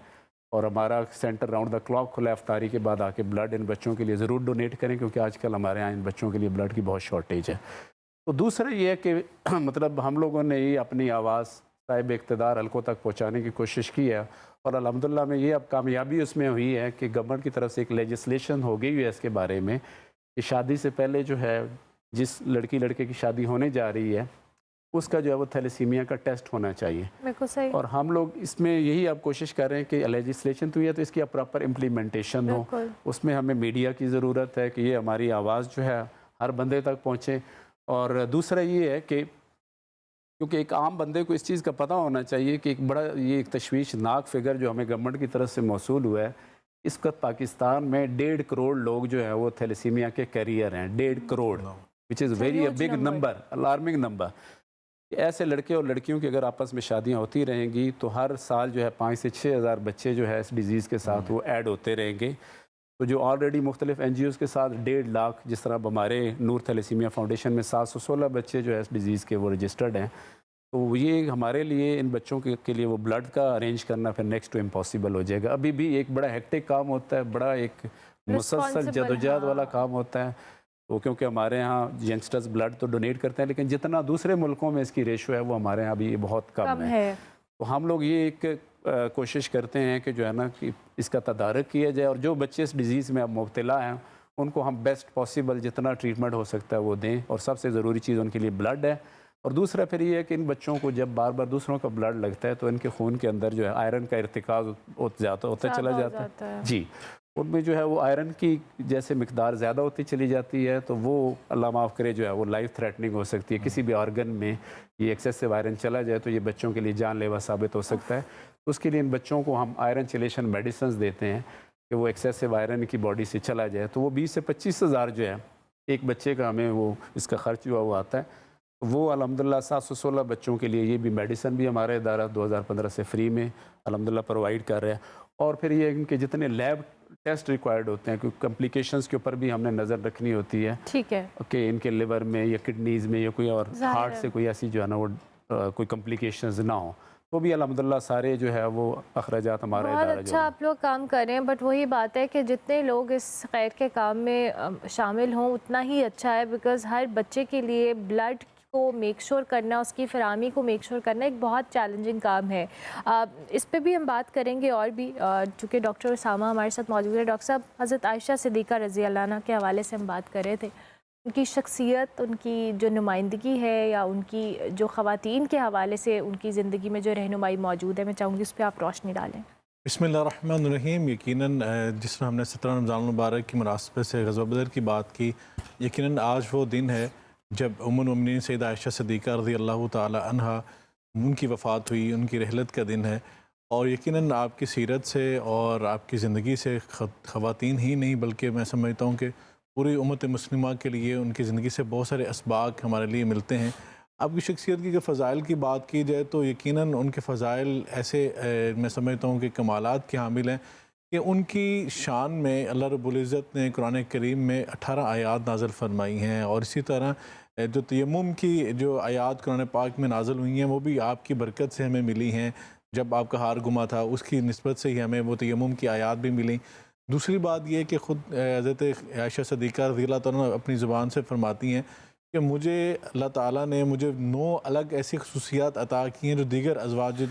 اور ہمارا سینٹر راؤنڈ دا کلاک کھلا ہے. افطاری کے بعد آ کے بلڈ ان بچوں کے لیے ضرور ڈونیٹ کریں کیونکہ آج کل ہمارے یہاں ان بچوں کے لیے بلڈ کی بہت شارٹیج ہے. تو دوسرا یہ ہے کہ مطلب ہم لوگوں نے یہ اپنی آواز صاحب اقتدار حلقوں تک پہنچانے کی کوشش کی ہے اور الحمدللہ میں یہ اب کامیابی اس میں ہوئی ہے کہ گورنمنٹ کی طرف سے ایک لیجسلیشن ہو گئی ہے اس کے بارے میں کہ شادی سے پہلے جو ہے جس لڑکے کی شادی ہونے جا رہی ہے اس کا جو ہے وہ تھیلیسیمیا کا ٹیسٹ ہونا چاہیے. بالکل صحیح. اور ہم لوگ اس میں یہی اب کوشش کر رہے ہیں کہ لیجسلیشن تو یہ ہے تو اس کی اب پراپر امپلیمنٹیشن ہو. اس میں ہمیں میڈیا کی ضرورت ہے کہ یہ ہماری آواز جو ہے ہر بندے تک پہنچے. اور دوسرا یہ ہے کہ کیونکہ ایک عام بندے کو اس چیز کا پتہ ہونا چاہیے کہ ایک تشویشناک فگر جو ہمیں گورنمنٹ کی طرف سے موصول ہوا ہے, اس وقت پاکستان میں 1.5 کروڑ لوگ جو ہیں وہ تھیلیسیمیا کے کیریئر ہیں. 1.5 crore which is very a big number, alarming number. ایسے لڑکے اور لڑکیوں کی اگر آپس میں شادیاں ہوتی رہیں گی تو ہر سال جو ہے 5 سے 6 ہزار بچے جو ہے اس ڈیزیز کے ساتھ وہ ایڈ ہوتے رہیں گے. تو جو آلریڈی مختلف این جی اوز کے ساتھ 1.5 لاکھ, جس طرح ہمارے نور تھیلیسیمیا فاؤنڈیشن میں 716 بچے جو ہے اس ڈیزیز کے وہ رجسٹرڈ ہیں. تو یہ ہمارے لیے ان بچوں کے لیے وہ بلڈ کا ارینج کرنا پھر نیکسٹ ٹو امپاسبل ہو جائے گا. ابھی بھی ایک بڑا ہیکٹک کام ہوتا ہے, بڑا ایک مسلسل جدوجہد والا کام ہوتا ہے. تو کیونکہ ہمارے ہاں ینگسٹرز بلڈ تو ڈونیٹ کرتے ہیں لیکن جتنا دوسرے ملکوں میں اس کی ریشو ہے وہ ہمارے ہاں بھی بہت کم ہے. تو ہم لوگ یہ ایک کوشش کرتے ہیں کہ جو ہے نا کہ اس کا تدارک کیا جائے اور جو بچے اس ڈیزیز میں اب مبتلا ہیں ان کو ہم بیسٹ پاسبل جتنا ٹریٹمنٹ ہو سکتا ہے وہ دیں. اور سب سے ضروری چیز ان کے لیے بلڈ ہے. اور دوسرا پھر یہ ہے کہ ان بچوں کو جب بار بار دوسروں کا بلڈ لگتا ہے تو ان کے خون کے اندر جو ہے آئرن کا ارتکاز ہوتا چلا جاتا ہے. جی, ان میں جو ہے وہ آئرن کی جیسے مقدار زیادہ ہوتی چلی جاتی ہے تو وہ اللہ معاف کرے جو ہے وہ لائف تھریٹنگ ہو سکتی ہے. کسی بھی آرگن میں یہ ایکسیسو آئرن چلا جائے تو یہ بچوں کے لیے جان لیوا ثابت ہو سکتا ہے. اس کے لیے ان بچوں کو ہم آئرن چلیشن میڈیسنز دیتے ہیں کہ وہ ایکسیسو آئرن کی باڈی سے چلا جائے. تو وہ 20 سے 25 ہزار جو ہے ایک بچے کا ہمیں وہ اس کا خرچ ہوا آتا ہے. وہ الحمدللہ 716 بچوں کے لیے یہ بھی میڈیسن بھی ہمارا ادارہ 2015 سے فری میں الحمدللہ پرووائڈ کر رہے ہیں. اور پھر یہ ان کے جتنے لیب ٹیسٹ ریکوائرڈ ہوتے ہیں کیونکہ کمپلیکیشنز کے اوپر بھی ہم نے نظر رکھنی ہوتی ہے. ٹھیک ہے کہ ان کے لیور میں یا کڈنیز میں یا کوئی اور ہارٹ سے کوئی ایسی جو ہے نا وہ کوئی کمپلیکیشنز نہ ہوں تو بھی الحمدللہ سارے جو ہے وہ اخراجات ہمارا ادارہ بہت اچھا آپ لوگ کام کر رہے ہیں. بٹ وہی بات ہے کہ جتنے لوگ اس خیر کے کام میں شامل ہوں اتنا ہی اچھا ہے بیکاز ہر بچے کے لیے بلڈ کو میک شور کرنا, اس کی فراہمی کو میک شور کرنا ایک بہت چیلنجنگ کام ہے. اس پہ بھی ہم بات کریں گے اور بھی چونکہ ڈاکٹر اسامہ ہمارے ساتھ موجود ہے. ڈاکٹر صاحب, حضرت عائشہ صدیقہ رضی اللہ عنہ کے حوالے سے ہم بات کر رہے تھے. ان کی شخصیت, ان کی جو نمائندگی ہے یا ان کی جو خواتین کے حوالے سے ان کی زندگی میں جو رہنمائی موجود ہے, میں چاہوں گی اس پہ آپ روشنی ڈالیں. بسم اللہ الرحمن الرحیم. یقیناً جس طرح ہم نے 17 رمضان المبارک کی مناسبت سے غزوہ بدر کی بات کی, یقیناً آج وہ دن ہے جب ام المؤمنین سیدہ عائشہ صدیقہ رضی اللہ تعالی عنہا ان کی وفات ہوئی, ان کی رحلت کا دن ہے. اور یقیناً آپ کی سیرت سے اور آپ کی زندگی سے خواتین ہی نہیں بلکہ میں سمجھتا ہوں کہ پوری امت مسلمہ کے لیے ان کی زندگی سے بہت سارے اسباق ہمارے لیے ملتے ہیں. آپ کی شخصیت کی فضائل کی بات کی جائے تو یقیناً ان کے فضائل ایسے میں سمجھتا ہوں کہ کمالات کے حامل ہیں کہ ان کی شان میں اللہ رب العزت نے قرآن کریم میں 18 آیات نازل فرمائی ہیں، اور اسی طرح جو تیمم کی جو آیات قرآن پاک میں نازل ہوئی ہیں وہ بھی آپ کی برکت سے ہمیں ملی ہیں۔ جب آپ کا ہار گما تھا اس کی نسبت سے ہی ہمیں وہ تیمم کی آیات بھی ملیں۔ دوسری بات یہ کہ خود حضرت عائشہ صدیقہ رضی اللہ تعالیٰ عنہ اپنی زبان سے فرماتی ہیں کہ مجھے اللہ تعالیٰ نے 9 الگ ایسی خصوصیات عطا کی ہیں جو دیگر ازواج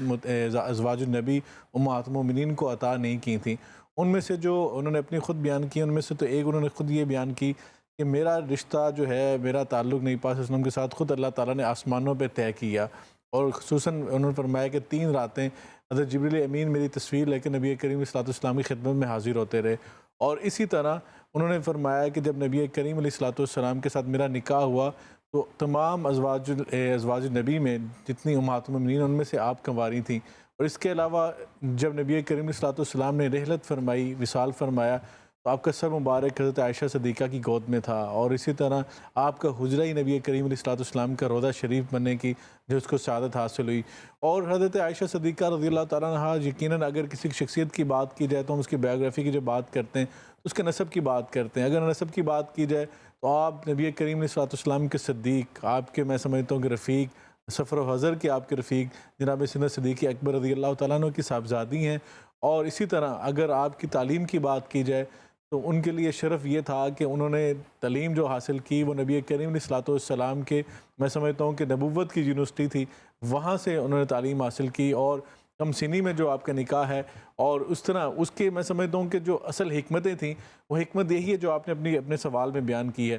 النبی امہات المومنین کو عطا نہیں کی تھیں۔ ان میں سے جو انہوں نے اپنی خود بیان کی، ان میں سے تو ایک انہوں نے خود یہ بیان کی کہ میرا رشتہ جو ہے، میرا تعلق نبی پاک صلی اللہ علیہ وسلم کے ساتھ خود اللہ تعالیٰ نے آسمانوں پہ طے کیا، اور خصوصاً انہوں نے فرمایا کہ 3 راتیں حضرت جبریل امین میری تصویر لے کے نبی کریم صلی اللہ علیہ وسلم کی خدمت میں حاضر ہوتے رہے۔ اور اسی طرح انہوں نے فرمایا کہ جب نبی کریم علیہ السلام کے ساتھ میرا نکاح ہوا تو تمام ازواج نبی میں جتنی امہات المومنین ان میں سے آپ کنواری تھیں، اور اس کے علاوہ جب نبی کریم علیہ السلام نے رحلت فرمائی، وصال فرمایا، تو آپ کا سر مبارک حضرت عائشہ صدیقہ کی گود میں تھا، اور اسی طرح آپ کا حجرہ ہی نبی کریم علیہ السلام کا روضہ شریف بننے کی جو اس کو سعادت حاصل ہوئی۔ اور حضرت عائشہ صدیقہ رضی اللہ تعالیٰ عنہا یقیناً اگر کسی شخصیت کی بات کی جائے تو ہم اس کی بایوگرافی کی جو بات کرتے ہیں اس کے نسب کی بات کرتے ہیں۔ اگر نسب کی بات کی جائے تو آپ نبی کریم علیہ السلام کے صدیق، آپ کے میں سمجھتا ہوں کہ رفیق، سفر و حضر کے آپ کے رفیق جناب سیدنا صدیق اکبر رضی اللہ تعالیٰ عنہ کی صاحبزادی ہیں۔ اور اسی طرح اگر آپ کی تعلیم کی بات کی جائے تو ان کے لیے شرف یہ تھا کہ انہوں نے تعلیم جو حاصل کی وہ نبی کریم علیہ السلام کے میں سمجھتا ہوں کہ نبوت کی یونیورسٹی تھی، وہاں سے انہوں نے تعلیم حاصل کی، اور کم سنی میں جو آپ کا نکاح ہے، اور اس طرح اس کے میں سمجھتا ہوں کہ جو اصل حکمتیں تھیں وہ حکمت یہی ہے جو آپ نے اپنے سوال میں بیان کی ہے۔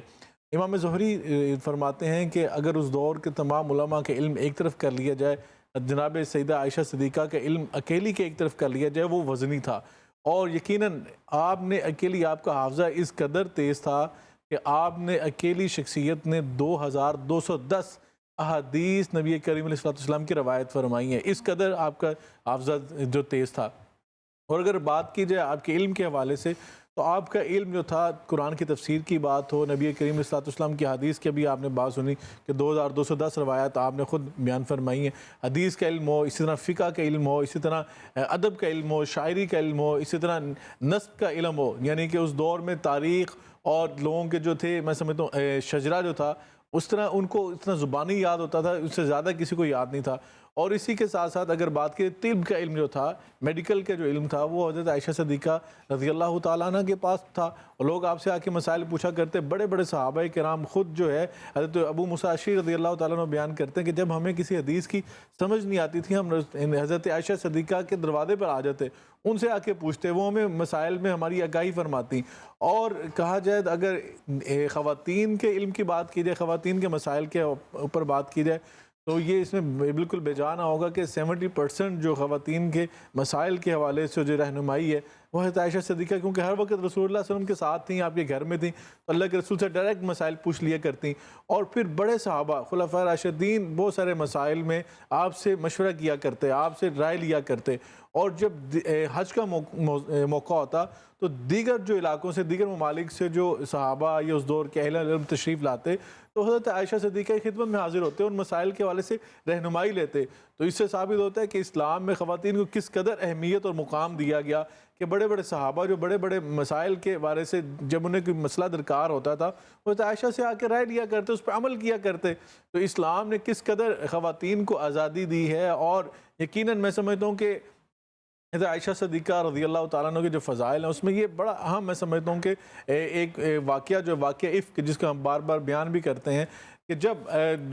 امام زہری فرماتے ہیں کہ اگر اس دور کے تمام علماء کے علم ایک طرف کر لیا جائے، جناب سیدہ عائشہ صدیقہ کا علم اکیلی کے ایک طرف کر لیا جائے، وہ وزنی تھا، اور یقیناً آپ نے اکیلی، آپ کا حافظہ اس قدر تیز تھا کہ آپ نے اکیلی شخصیت نے 2210 احادیث نبی کریم علیہ السلام کی روایت فرمائی ہیں، اس قدر آپ کا حافظہ جو تیز تھا۔ اور اگر بات کی جائے آپ کے علم کے حوالے سے تو آپ کا علم جو تھا، قرآن کی تفسیر کی بات ہو، نبی کریم علیہ السلام کی حدیث کی بھی آپ نے بات سنی کہ 2210 روایت آپ نے خود بیان فرمائی ہیں، حدیث کا علم ہو، اسی طرح فقہ کا علم ہو، اسی طرح ادب کا علم ہو، شاعری کا علم ہو، اسی طرح نسب کا علم ہو، یعنی کہ اس دور میں تاریخ اور لوگوں کے جو تھے میں سمجھتا ہوں شجرہ جو تھا اس طرح ان کو اتنا زبانی یاد ہوتا تھا، اس سے زیادہ کسی کو یاد نہیں تھا۔ اور اسی کے ساتھ ساتھ اگر بات کریں طب کا علم جو تھا، میڈیکل کا جو علم تھا، وہ حضرت عائشہ صدیقہ رضی اللہ تعالیٰ عنہ کے پاس تھا، اور لوگ آپ سے آ کے مسائل پوچھا کرتے، بڑے بڑے صحابہ کرام خود جو ہے حضرت ابو موسیٰ اشعری رضی اللہ تعالیٰ عنہ بیان کرتے ہیں کہ جب ہمیں کسی حدیث کی سمجھ نہیں آتی تھی ہم حضرت عائشہ صدیقہ کے دروازے پر آ جاتے، ان سے آ کے پوچھتے، وہ ہمیں مسائل میں ہماری آگاہی فرماتی۔ اور کہا جائے اگر خواتین کے علم کی بات کی جائے، خواتین کے مسائل کے اوپر بات کی جائے تو یہ اس میں بالکل بے جانا ہوگا کہ 70% جو خواتین کے مسائل کے حوالے سے جو رہنمائی ہے وہ حضرت عائشہ صدیقہ، کیونکہ ہر وقت رسول اللہ صلی اللہ علیہ وسلم کے ساتھ تھیں، آپ کے گھر میں تھیں، تو اللہ کے رسول سے ڈائریکٹ مسائل پوچھ لیا کرتی، اور پھر بڑے صحابہ خلفاء راشدین بہت سارے مسائل میں آپ سے مشورہ کیا کرتے، آپ سے رائے لیا کرتے۔ اور جب حج کا موقع ہوتا تو دیگر جو علاقوں سے، دیگر ممالک سے جو صحابہ یا اس دور کے اہل علم تشریف لاتے تو حضرت عائشہ صدیقہ کی خدمت میں حاضر ہوتے، ان مسائل کے حوالے سے رہنمائی لیتے۔ تو اس سے ثابت ہوتا ہے کہ اسلام میں خواتین کو کس قدر اہمیت اور مقام دیا گیا کہ بڑے بڑے صحابہ جو بڑے بڑے مسائل کے بارے سے جب انہیں کوئی مسئلہ درکار ہوتا تھا وہ حضرت عائشہ سے آ کے رائے لیا کرتے، اس پہ عمل کیا کرتے۔ تو اسلام نے کس قدر خواتین کو آزادی دی ہے، اور یقیناً میں سمجھتا ہوں کہ حضرت عائشہ صدیقہ رضی اللہ تعالیٰ عنہ کے جو فضائل ہیں اس میں یہ بڑا اہم میں سمجھتا ہوں کہ ایک واقعہ جو واقعہ عفق جس کا ہم بار بار بیان بھی کرتے ہیں کہ جب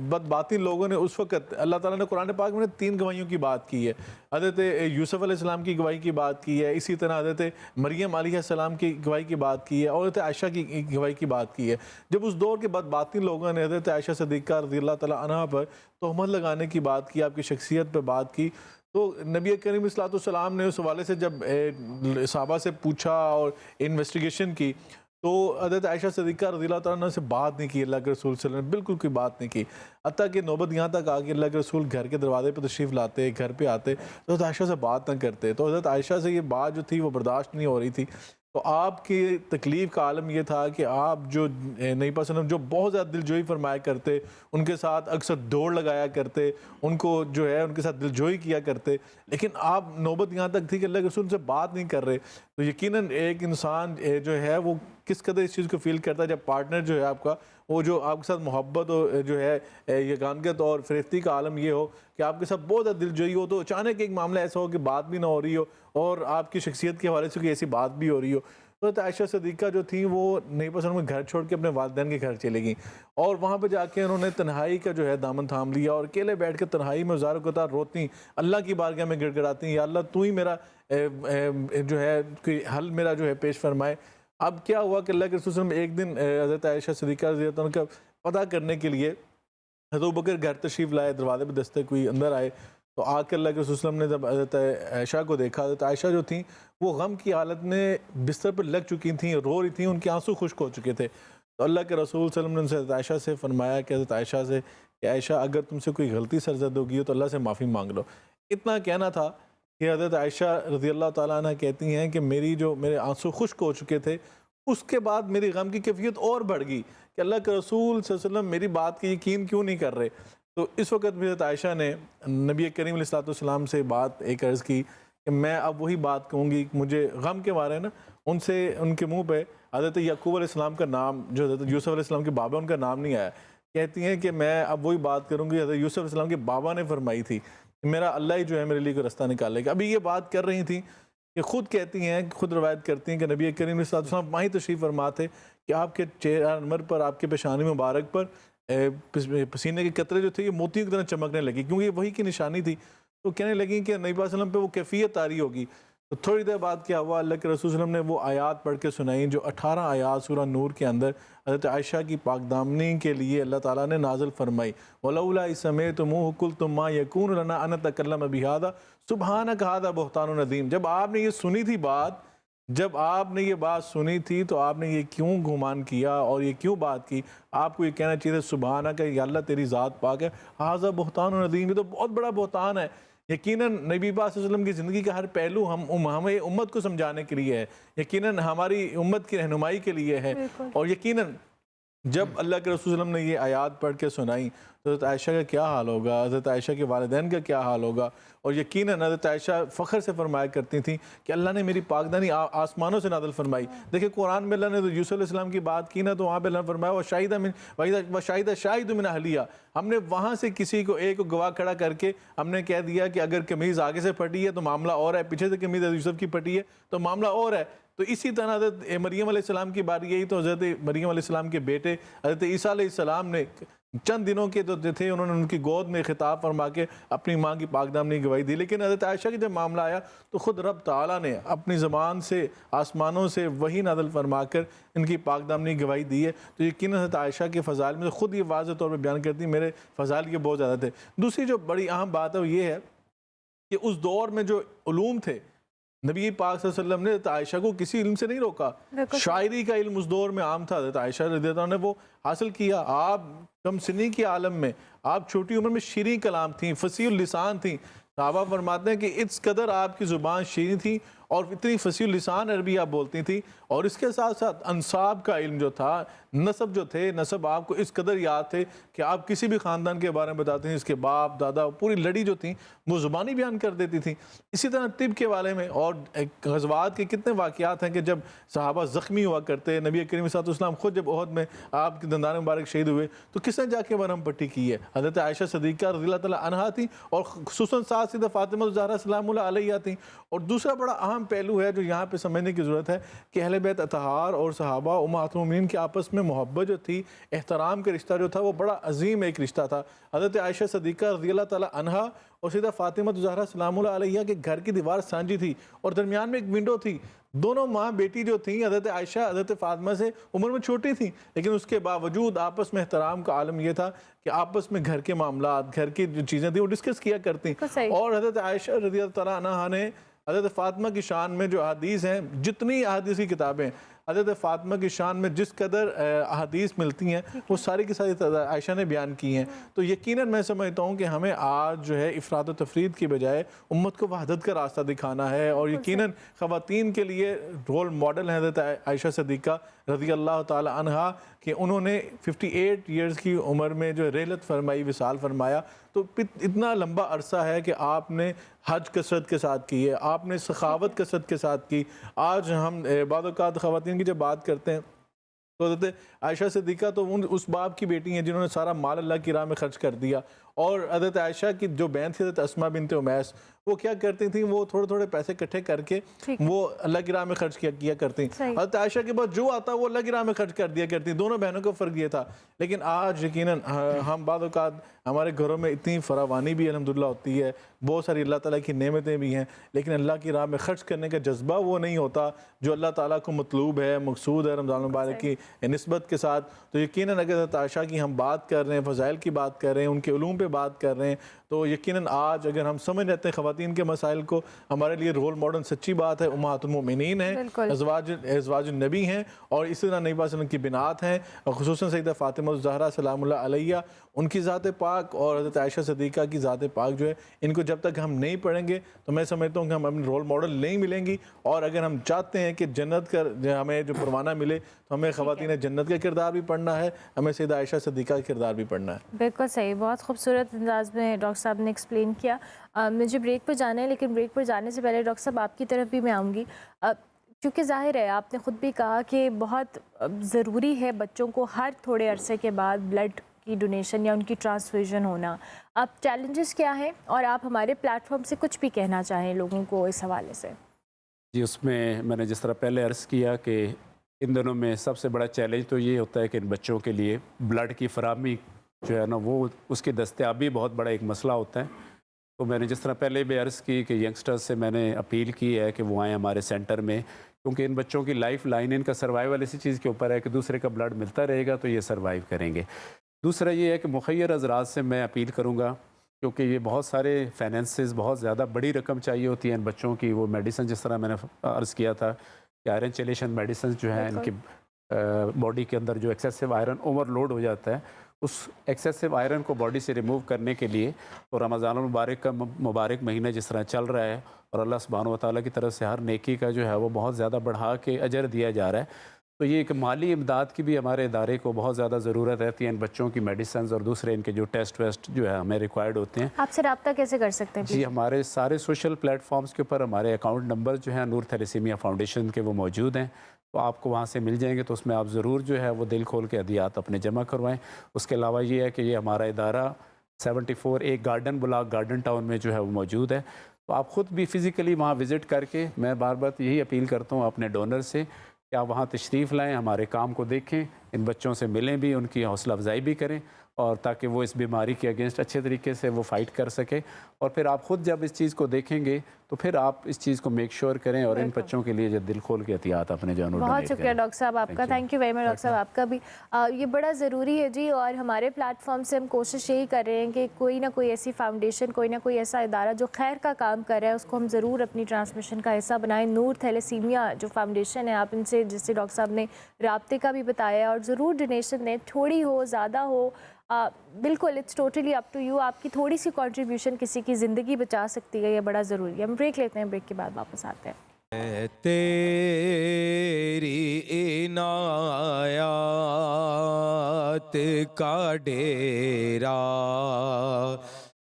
بدباطن لوگوں نے اس وقت، اللہ تعالیٰ نے قرآن پاک میں 3 گواہیوں کی بات کی ہے، حضرت یوسف علیہ السلام کی گواہی کی بات کی ہے، اسی طرح حضرت مریم علیہ السلام کی گواہی کی بات کی ہے، اور حضرت عائشہ کی گواہی کی بات کی ہے۔ جب اس دور کے بدباطن لوگوں نے حضرت عائشہ صدیقہ رضی اللہ تعالیٰ عنہ پر تہمت لگانے کی بات کی، آپ کی شخصیت پہ بات کی، تو نبی کریم صلی اللہ علیہ وسلم نے اس حوالے سے جب صحابہ سے پوچھا اور انویسٹیگیشن کی تو حضرت عائشہ صدیقہ رضی اللہ تعالیٰ عنہ سے بات نہیں کی، اللہ کے رسول صلی اللہ علیہ وسلم نے بالکل کوئی بات نہیں کی، حتیٰ کہ نوبت یہاں تک آ کے اللہ کے رسول گھر کے دروازے پہ تشریف لاتے، گھر پہ آتے تو حضرت عائشہ سے بات نہ کرتے، تو حضرت عائشہ سے یہ بات جو تھی وہ برداشت نہیں ہو رہی تھی۔ تو آپ کی تکلیف کا عالم یہ تھا کہ آپ جو نبی پاک صلی اللہ علیہ وسلم جو بہت زیادہ دلجوئی فرمایا کرتے، ان کے ساتھ اکثر دوڑ لگایا کرتے، ان کو جو ہے ان کے ساتھ دلجوئی کیا کرتے، لیکن آپ نوبت یہاں تک تھی کہ اللہ کے رسول سے بات نہیں کر رہے. تو یقیناً ایک انسان جو ہے وہ کس قدر اس چیز کو فیل کرتا ہے جب پارٹنر جو ہے آپ کا وہ جو آپ کے ساتھ محبت اور جو ہے یگانگت اور فریفتی کا عالم یہ ہو کہ آپ کے ساتھ بہت زیادہ دلجوئی ہو، تو اچانک ایک معاملہ ایسا ہو کہ بات بھی نہ ہو رہی ہو اور آپ کی شخصیت کے حوالے سے کوئی ایسی بات بھی ہو رہی ہو. تو عائشہ صدیقہ جو تھیں وہ نبی پاک صلی اللہ علیہ وسلم کے گھر چھوڑ کے اپنے والدین کے گھر چلے گئیں اور وہاں پہ جا کے انہوں نے تنہائی کا جو ہے دامن تھام لیا اور اکیلے بیٹھ کے تنہائی میں ہزاروں قطار روتی، اللہ کی بارگاہ میں گڑ گڑاتی، یا اللہ تو ہی میرا جو ہے کوئی حل میرا جو ہے پیش فرمائے. اب کیا ہوا کہ اللہ کے رسول صلی اللہ علیہ وسلم ایک دن حضرت عائشہ صدیقہ رضی اللہ عنہ کا پتہ کرنے کے لیے حضرت ابوبکر گھر تشریف لائے، دروازے پہ دستک ہوئی، اندر آئے تو آ کے اللہ کے رسول صلی اللہ علیہ وسلم نے جب حضرت عائشہ کو دیکھا، حضرت عائشہ جو تھیں وہ غم کی حالت میں بستر پر لگ چکی تھیں، رو رہی تھیں، ان کے آنسو خشک ہو چکے تھے. تو اللہ کے رسول صلی اللہ علیہ وسلم نے حضرت عائشہ سے فرمایا کہ حضرت عائشہ سے کہ عائشہ اگر تم سے کوئی غلطی سرزد ہوگی ہو تو اللہ سے معافی مانگ لو. اتنا کہنا تھا کہ حضرت عائشہ رضی اللہ تعالیٰ عنہ کہتی ہیں کہ میرے آنسو خشک ہو چکے تھے، اس کے بعد میری غم کی کیفیت اور بڑھ گئی کہ اللہ کے رسول صلی اللہ علیہ وسلم میری بات کی یقین کیوں نہیں کر رہے. تو اس وقت حضرت عائشہ نے نبی کریم علیہ السلام سے بات ایک عرض کی کہ میں اب وہی بات کہوں گی، مجھے غم کے مارے نا ان سے ان کے منہ پہ حضرت یعقوب علیہ السلام کا نام، جو حضرت یوسف علیہ السلام کے بابا ان کا نام نہیں آیا. کہتی ہیں کہ میں اب وہی بات کروں گی حضرت یوسف علیہ السلام کے بابا نے فرمائی تھی کہ میرا اللہ ہی جو ہے میرے لیے کوئی رستہ نکالے گا. ابھی یہ بات کر رہی تھیں کہ خود کہتی ہیں، خود روایت کرتی ہیں کہ نبی کریم علیہ السلام وہیں تشریف فرما تھے کہ آپ کے چہرہ انور پر، آپ کے پیشانی مبارک پر پسینے کے قطرے جو تھے یہ موتیوں کی طرح چمکنے لگی، کیونکہ یہ وہی کی نشانی تھی. تو کہنے لگیں کہ نبی صلی اللہ علیہ وسلم پہ وہ کیفیت طاری ہوگی. تو تھوڑی دیر بعد کیا ہوا، اللہ کے رسول صلی اللہ علیہ وسلم نے وہ آیات پڑھ کے سنائیں جو 18 آیات سورہ نور کے اندر حضرت عائشہ کی پاک دامنی کے لیے اللہ تعالیٰ نے نازل فرمائی. وَلَوْلَا إِذْ سَمِعْتُمُوهُ قُلْتُم مَّا يَكُونُ لَنَا أَن نَتَكَلَّمَ بِهَٰذَا سُبْحَانَكَ هَٰذَا بُهْتَانٌ عَظِيمٌ. جب آپ نے یہ سنی تھی بات، جب آپ نے یہ بات سنی تھی تو آپ نے یہ کیوں گمان کیا اور یہ کیوں بات کی؟ آپ کو یہ کہنا چاہیے سبحانہ کہ یا اللہ تیری ذات پاک ہے، ھذا بہتان عظیم، یہ تو بہت بڑا بہتان ہے. یقیناً نبی پاک صلی اللہ علیہ وسلم کی زندگی کا ہر پہلو ہمیں امت کو سمجھانے کے لیے ہے، یقیناً ہماری امت کی رہنمائی کے لیے ہے. اور یقیناً جب اللہ کے رسول صلی اللہ علیہ وسلم نے یہ آیات پڑھ کے سنائی تو حضرت عائشہ کا کیا حال ہوگا، حضرت عائشہ کے والدین کا کیا حال ہوگا. اور یقیناً حضرت عائشہ فخر سے فرمایا کرتی تھیں کہ اللہ نے میری پاکدانی آسمانوں سے نازل فرمائی. دیکھیں قرآن میں اللہ نے تو یوسف علیہ السلام کی بات کی نا، تو وہاں پہ اللہ نے فرمایا وَشَاہِدَ شَاہِدٌ مِنْ أَهْلِهَا. ہم نے وہاں سے کسی کو ایک گواہ کھڑا کر کے ہم نے کہہ دیا کہ اگر قمیض آگے سے پھٹی ہے تو معاملہ اور ہے، پیچھے سے قمیض یوسف کی پھٹی ہے تو معاملہ اور ہے. تو اسی طرح حضرت مریم علیہ السلام کی باری یہی، تو حضرت مریم علیہ السلام کے بیٹے حضرت عیسیٰ علیہ السلام نے چند دنوں کے جو تھے انہوں نے ان کی گود میں خطاب فرما کے اپنی ماں کی پاک دامنی گواہی دی. لیکن حضرت عائشہ کے جب معاملہ آیا تو خود رب تعالیٰ نے اپنی زبان سے آسمانوں سے وحی نازل فرما کر ان کی پاک دامنی گواہی دی ہے. تو یقیناً حضرت عائشہ کے فضائل میں خود یہ واضح طور پہ بیان کرتی میرے فضائل کے بہت زیادہ تھے. دوسری جو بڑی اہم بات ہے وہ یہ ہے کہ اس دور میں جو علوم تھے نبی پاک صلی اللہ علیہ وسلم نے حضرت عائشہ کو کسی علم سے نہیں روکا. شاعری کا علم اس دور میں عام تھا، حضرت عائشہ رضی اللہ عنہ نے وہ حاصل کیا. آپ کم سنی کے عالم میں، آپ چھوٹی عمر میں شیریں کلام تھیں، فصیح اللسان تھیں. صحابہ فرماتے ہیں کہ اس قدر آپ کی زبان شیریں تھی اور اتنی فصیح اللسان عربی آپ بولتی تھی. اور اس کے ساتھ ساتھ انصاب کا علم جو تھا، نسب جو تھے، نسب آپ کو اس قدر یاد تھے کہ آپ کسی بھی خاندان کے بارے میں بتاتے ہیں، اس کے باپ دادا پوری لڑی جو تھیں وہ زبانی بیان کر دیتی تھیں. اسی طرح طب کے بارے میں اور غزوات کے کتنے واقعات ہیں کہ جب صحابہ زخمی ہوا کرتے، نبی کریم صلی اللہ علیہ وسلم خود جب احد میں آپ کے دندان مبارک شہید ہوئے تو کس نے جا کے مرہم پٹی کی ہے؟ حضرت عائشہ صدیقہ رضی اللہ تعالیٰ عنہا تھیں اور خصوصاً ساتھ سیدہ فاطمہ زہرا سلام اللہ علیہا تھیں. اور دوسرا بڑا اہم پہلو ہے جو یہاں پہ سمجھنے کی ضرورت ہے کہ اہل بیت اطہار اور صحابہ امہات المومنین کے آپس میں محبت جو تھی، احترام کا رشتہ جو تھا وہ بڑا عظیم ایک رشتہ تھا. حضرت عائشہ صدیقہ رضی اللہ تعالیٰ عنہا اور سیدہ فاطمہ زہرا سلام اللہ علیہا کے گھر کی دیوار سانجی تھی اور درمیان میں ایک ونڈو تھی. دونوں ماں بیٹی جو تھیں حضرت عائشہ حضرت فاطمہ سے عمر میں چھوٹی تھیں، لیکن اس کے باوجود آپس میں احترام کا عالم یہ تھا کہ آپس میں گھر کے معاملات، گھر کی جو چیزیں تھیں وہ ڈسکس کیا کرتی. اور حضرت عائشہ رضی اللہ تعالیٰ عنہا نے حضرت فاطمہ کی شان میں جو احادیث ہیں، جتنی احادیث کی کتابیں حضرت فاطمہ کی شان میں جس قدر احادیث ملتی ہیں وہ ساری کی ساری عائشہ نے بیان کی ہیں. تو یقیناً میں سمجھتا ہوں کہ ہمیں آج جو ہے افراد و تفرید کی بجائے امت کو وحدت کا راستہ دکھانا ہے, اور یقیناً خواتین کے لیے رول ماڈل ہیں حضرت عائشہ صدیقہ رضی اللہ تعالی عنہا, کہ انہوں نے 58 ایئرز کی عمر میں جو رحلت فرمائی, وصال فرمایا. تو اتنا لمبا عرصہ ہے کہ آپ نے حج کثرت کے ساتھ کی ہے, آپ نے سخاوت کثرت کے ساتھ کی. آج ہم بعض اوقات خواتین کی جب بات کرتے ہیں تو حضرت عائشہ صدیقہ تو اس باپ کی بیٹی ہیں جنہوں نے سارا مال اللہ کی راہ میں خرچ کر دیا, اور حضرت عائشہ کی جو بہن تھی حضرت اسماء بنت امیس, وہ کیا کرتی تھیں, وہ تھوڑے تھوڑے پیسے اکٹھے کر کے وہ اللہ کی راہ میں خرچ کیا کرتی. حضرت عائشہ کے بعد جو آتا وہ اللہ کی راہ میں خرچ کر دیا کرتی. دونوں بہنوں کا فرق یہ تھا. لیکن آج یقیناً ہم بعض اوقات ہمارے گھروں میں اتنی فراوانی بھی الحمدللہ ہوتی ہے, بہت ساری اللہ تعالیٰ کی نعمتیں بھی ہیں, لیکن اللہ کی راہ میں خرچ کرنے کا جذبہ وہ نہیں ہوتا جو اللہ تعالیٰ کو مطلوب ہے, مقصود ہے رمضان المبارک کی نسبت کے ساتھ. تو یقیناً اگر حضرت عائشہ کی ہم بات کر رہے ہیں, فضائل کی بات کر رہے ہیں, ان کے علوم پہ بات کر رہے ہیں, تو یقیناً آج اگر ہم سمجھ لیتے ہیں خواتین کے مسائل کو, ہمارے لیے رول ماڈل سچی بات ہے امہات المؤمنین ہیں, ازواج النبی ہیں, اور اسی طرح نبی پاک صلی اللہ علیہ وسلم کی بنات ہیں, اور خصوصاً سیدہ فاطمہ الزہرا سلام اللہ علیہ, ان کی ذات پاک اور حضرت عائشہ صدیقہ کی ذات پاک جو ہے, ان کو جب تک ہم نہیں پڑھیں گے تو میں سمجھتا ہوں کہ ہم اپنے رول ماڈل نہیں ملیں گی. اور اگر ہم چاہتے ہیں کہ جنت کا ہمیں جو پروانہ ملے تو ہمیں خواتین جنت کا کردار بھی پڑھنا ہے, ہمیں سیدہ عائشہ صدیقہ کا کردار بھی پڑھنا ہے. بالکل صحیح, بہت خوبصورت انداز میں ڈاکٹر صاحب نے ایکسپلین کیا. مجھے بریک پر جانا ہے, لیکن بریک پر جانے سے پہلے ڈاکٹر صاحب آپ کی طرف بھی میں آؤں گی, کیونکہ ظاہر ہے آپ نے خود بھی کہا کہ بہت ضروری ہے بچوں کو ہر تھوڑے عرصے کے بعد بلڈ کی ڈونیشن یا ان کی ٹرانسفیوژن ہونا. اب چیلنجز کیا ہیں, اور آپ ہمارے پلیٹ فارم سے کچھ بھی کہنا چاہیں لوگوں کو اس حوالے سے؟ جی, اس میں نے جس طرح پہلے عرض کیا کہ ان دنوں میں سب سے بڑا چیلنج تو یہ ہوتا ہے کہ ان بچوں کے لیے بلڈ کی فراہمی جو ہے نا, وہ اس کی دستیابی بہت بڑا ایک مسئلہ ہوتا ہے. تو میں نے جس طرح پہلے بھی عرض کی کہ ینگسٹرز سے میں نے اپیل کی ہے کہ وہ آئیں ہمارے سینٹر میں, کیونکہ ان بچوں کی لائف لائن, ان کا سروائیول اسی چیز کے اوپر ہے کہ دوسرے کا بلڈ ملتا رہے گا تو یہ سروائیو کریں گے. دوسرا یہ ہے کہ مخیر حضرات سے میں اپیل کروں گا, کیونکہ یہ بہت سارے فائنینسز, بہت زیادہ بڑی رقم چاہیے ہوتی ہے ان بچوں کی. وہ میڈیسن جس طرح میں نے عرض کیا تھا کہ آئرن چیلیشن میڈیسنز جو ہیں ان کی باڈی کے اندر جو ایکسیسو آئرن اوور لوڈ ہو جاتا ہے, اس ایکسیسو آئرن کو باڈی سے ریموو کرنے کے لیے تو رمضان المبارک کا مبارک مہینہ جس طرح چل رہا ہے, اور اللہ سبحانہ و تعالیٰ کی طرف سے ہر نیکی کا جو ہے وہ بہت زیادہ بڑھا کے اجر دیا جا رہا ہے, تو یہ ایک مالی امداد کی بھی ہمارے ادارے کو بہت زیادہ ضرورت رہتی ہے. ان بچوں کی میڈیسنز اور دوسرے ان کے جو ٹیسٹ ویسٹ جو ہے ہمیں ریکوائرڈ ہوتے ہیں. آپ سے رابطہ کیسے کر سکتے ہیں؟ جی, ہمارے سارے سوشل پلیٹ فارمز کے اوپر ہمارے اکاؤنٹ نمبر جو ہیں نور تھیلیسیمیا فاؤنڈیشن کے وہ موجود ہیں, تو آپ کو وہاں سے مل جائیں گے. تو اس میں آپ ضرور جو ہے وہ دل کھول کے عطیات اپنے جمع کروائیں. اس کے علاوہ یہ ہے کہ یہ ہمارا ادارہ 74 ایک گارڈن بلاک گارڈن ٹاؤن میں جو ہے وہ موجود ہے, تو آپ خود بھی فزیکلی وہاں وزٹ کر کے, میں بار بار یہی اپیل کرتا ہوں اپنے ڈونر سے کہ آپ وہاں تشریف لائیں, ہمارے کام کو دیکھیں, ان بچوں سے ملیں بھی, ان کی حوصلہ افزائی بھی کریں, اور تاکہ وہ اس بیماری کے اگینسٹ اچھے طریقے سے وہ فائٹ کر سکے. اور پھر آپ خود جب اس چیز کو دیکھیں گے تو پھر آپ اس چیز کو میک شور کریں, اور ان بچوں کے لیے جو دل کھول کے احتیاط اپنے جانور. بہت شکریہ ڈاکٹر صاحب آپ کا, thank you very much doctor صاحب آپ کا بھی. یہ بڑا ضروری ہے جی, اور ہمارے پلیٹ فارم سے ہم کوشش یہی کر رہے ہیں کہ کوئی نہ کوئی ایسی فاؤنڈیشن, کوئی نہ کوئی ایسا ادارہ جو خیر کا کام کر رہا ہے, اس کو ہم ضرور اپنی ٹرانسمیشن کا حصہ بنائیں. نور تھیلیسیمیا جو فاؤنڈیشن ہے, آپ ان سے جس سے ڈاکٹر صاحب نے رابطے کا بھی بتایا, اور ضرور ڈونیشن دیں, تھوڑی ہو زیادہ ہو, بالکل it's totally up to you. آپ کی تھوڑی سی کنٹریبیوشن کسی کی زندگی بچا سکتی ہے, یہ بڑا ضروری ہے. ہم بریک لیتے ہیں, بریک کے بعد واپس آتے ہیں. تیری عنایات کا ڈیرا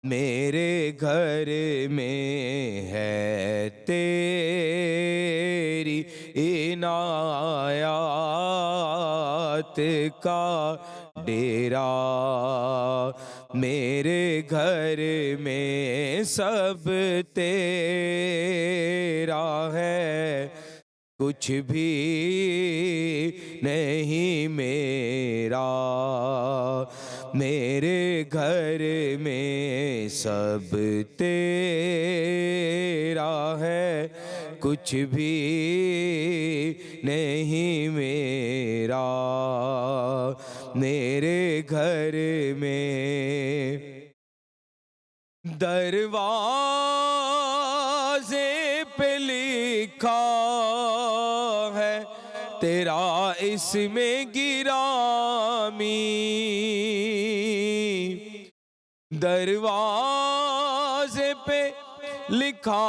میرے گھر میں ہے, تیری عنایات کا ڈیرا میرے گھر میں سب تیرا ہے, کچھ بھی نہیں میرا. میرے گھر میں سب تیرا ہے, کچھ بھی نہیں میرا. میرے گھر میں دروازے پہ لکھا ہے تیرا اس میں گرامی دروازے پہ لکھا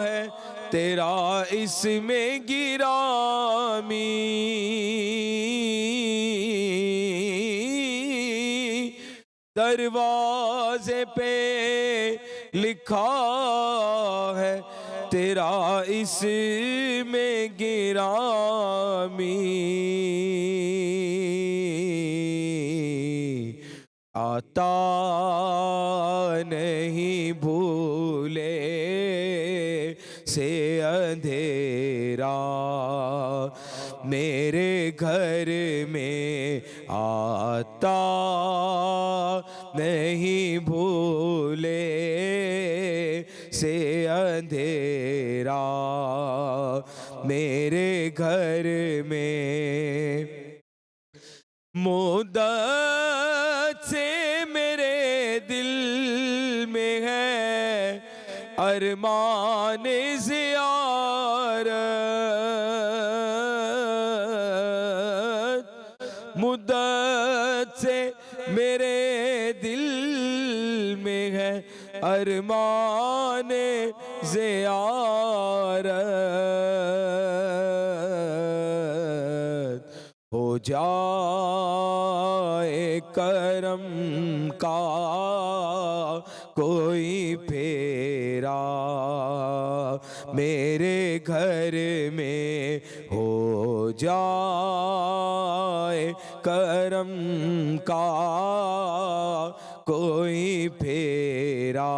ہے تیرا اس میں گرامی دروازے پہ لکھا ہے تیرا اس میں گرامی آتا نہیں بھولے سے اندھیرا میرے گھر میں آتا نہیں بھولے سے اندھیرا میرے گھر میں مدت سے میرے دل میں ہے ارمان زیارت مدت سے میرے دل میں ہے ارمان زیارت ہو جائے کرم کا کوئی پھیرا میرے گھر میں ہو جائے کرم کا کوئی پھیرا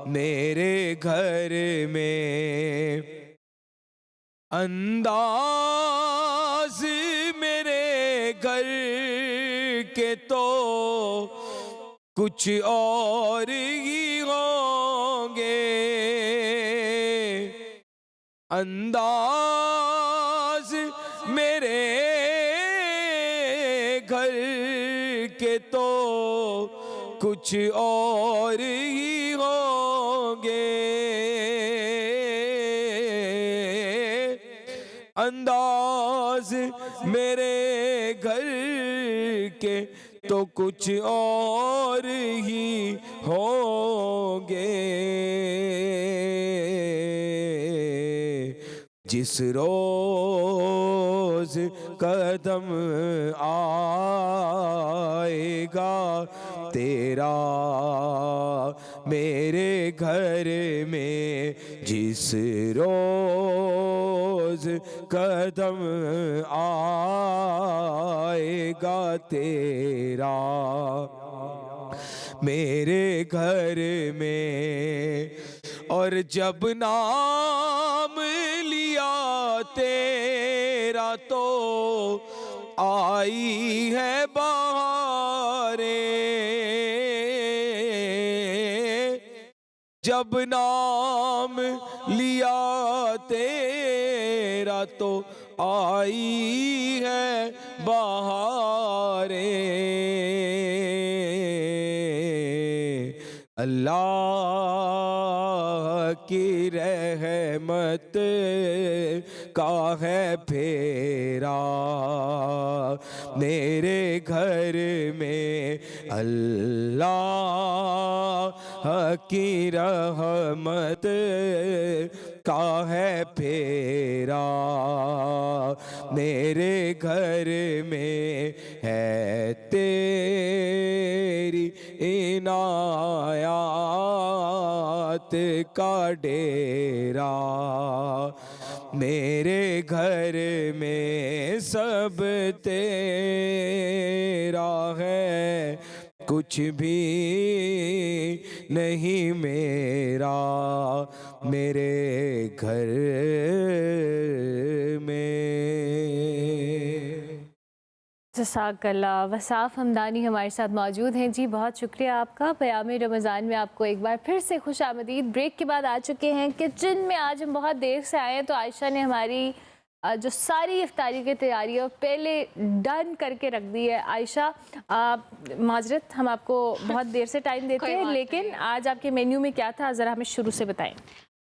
میرے گھر میں انداز میرے گھر کے تو کچھ اور ہی ہوں گے انداز میرے گھر کے تو کچھ اور ہی ہوں گے انداز میرے گھر کے تو کچھ اور ہی ہوں گے جس روز قدم آئے گا تیرا میرے گھر میں جس روز قدم آئے گا تیرا میرے گھر میں اور جب نام لیا تیرا تو آئی ہے بہاریں جب نام لیا تیرا تو آئی ہے بہاریں اللہ کی رحمت کا ہے پھیرا میرے گھر میں اللہ کی رحمت کا ہے پھیرا میرے گھر میں ہے تیری عنایات کا ڈیرا میرے گھر میں سب تیرا ہے کچھ بھی نہیں میرا میرے گھر میں جزاک اللہ وصاف ہمدانی ہمارے ساتھ موجود ہیں جی بہت شکریہ آپ کا پیام رمضان میں آپ کو ایک بار پھر سے خوش آمدید بریک کے بعد آ چکے ہیں کچن میں آج ہم بہت دیر سے آئے ہیں تو عائشہ نے ہماری جو ساری افطاری کی تیاریاں پہلے ڈن کر کے رکھ دی ہے عائشہ معذرت ہم آپ کو بہت دیر سے ٹائم دیتے ہیں لیکن آج آپ کے مینیو میں کیا تھا ذرا ہمیں شروع سے بتائیں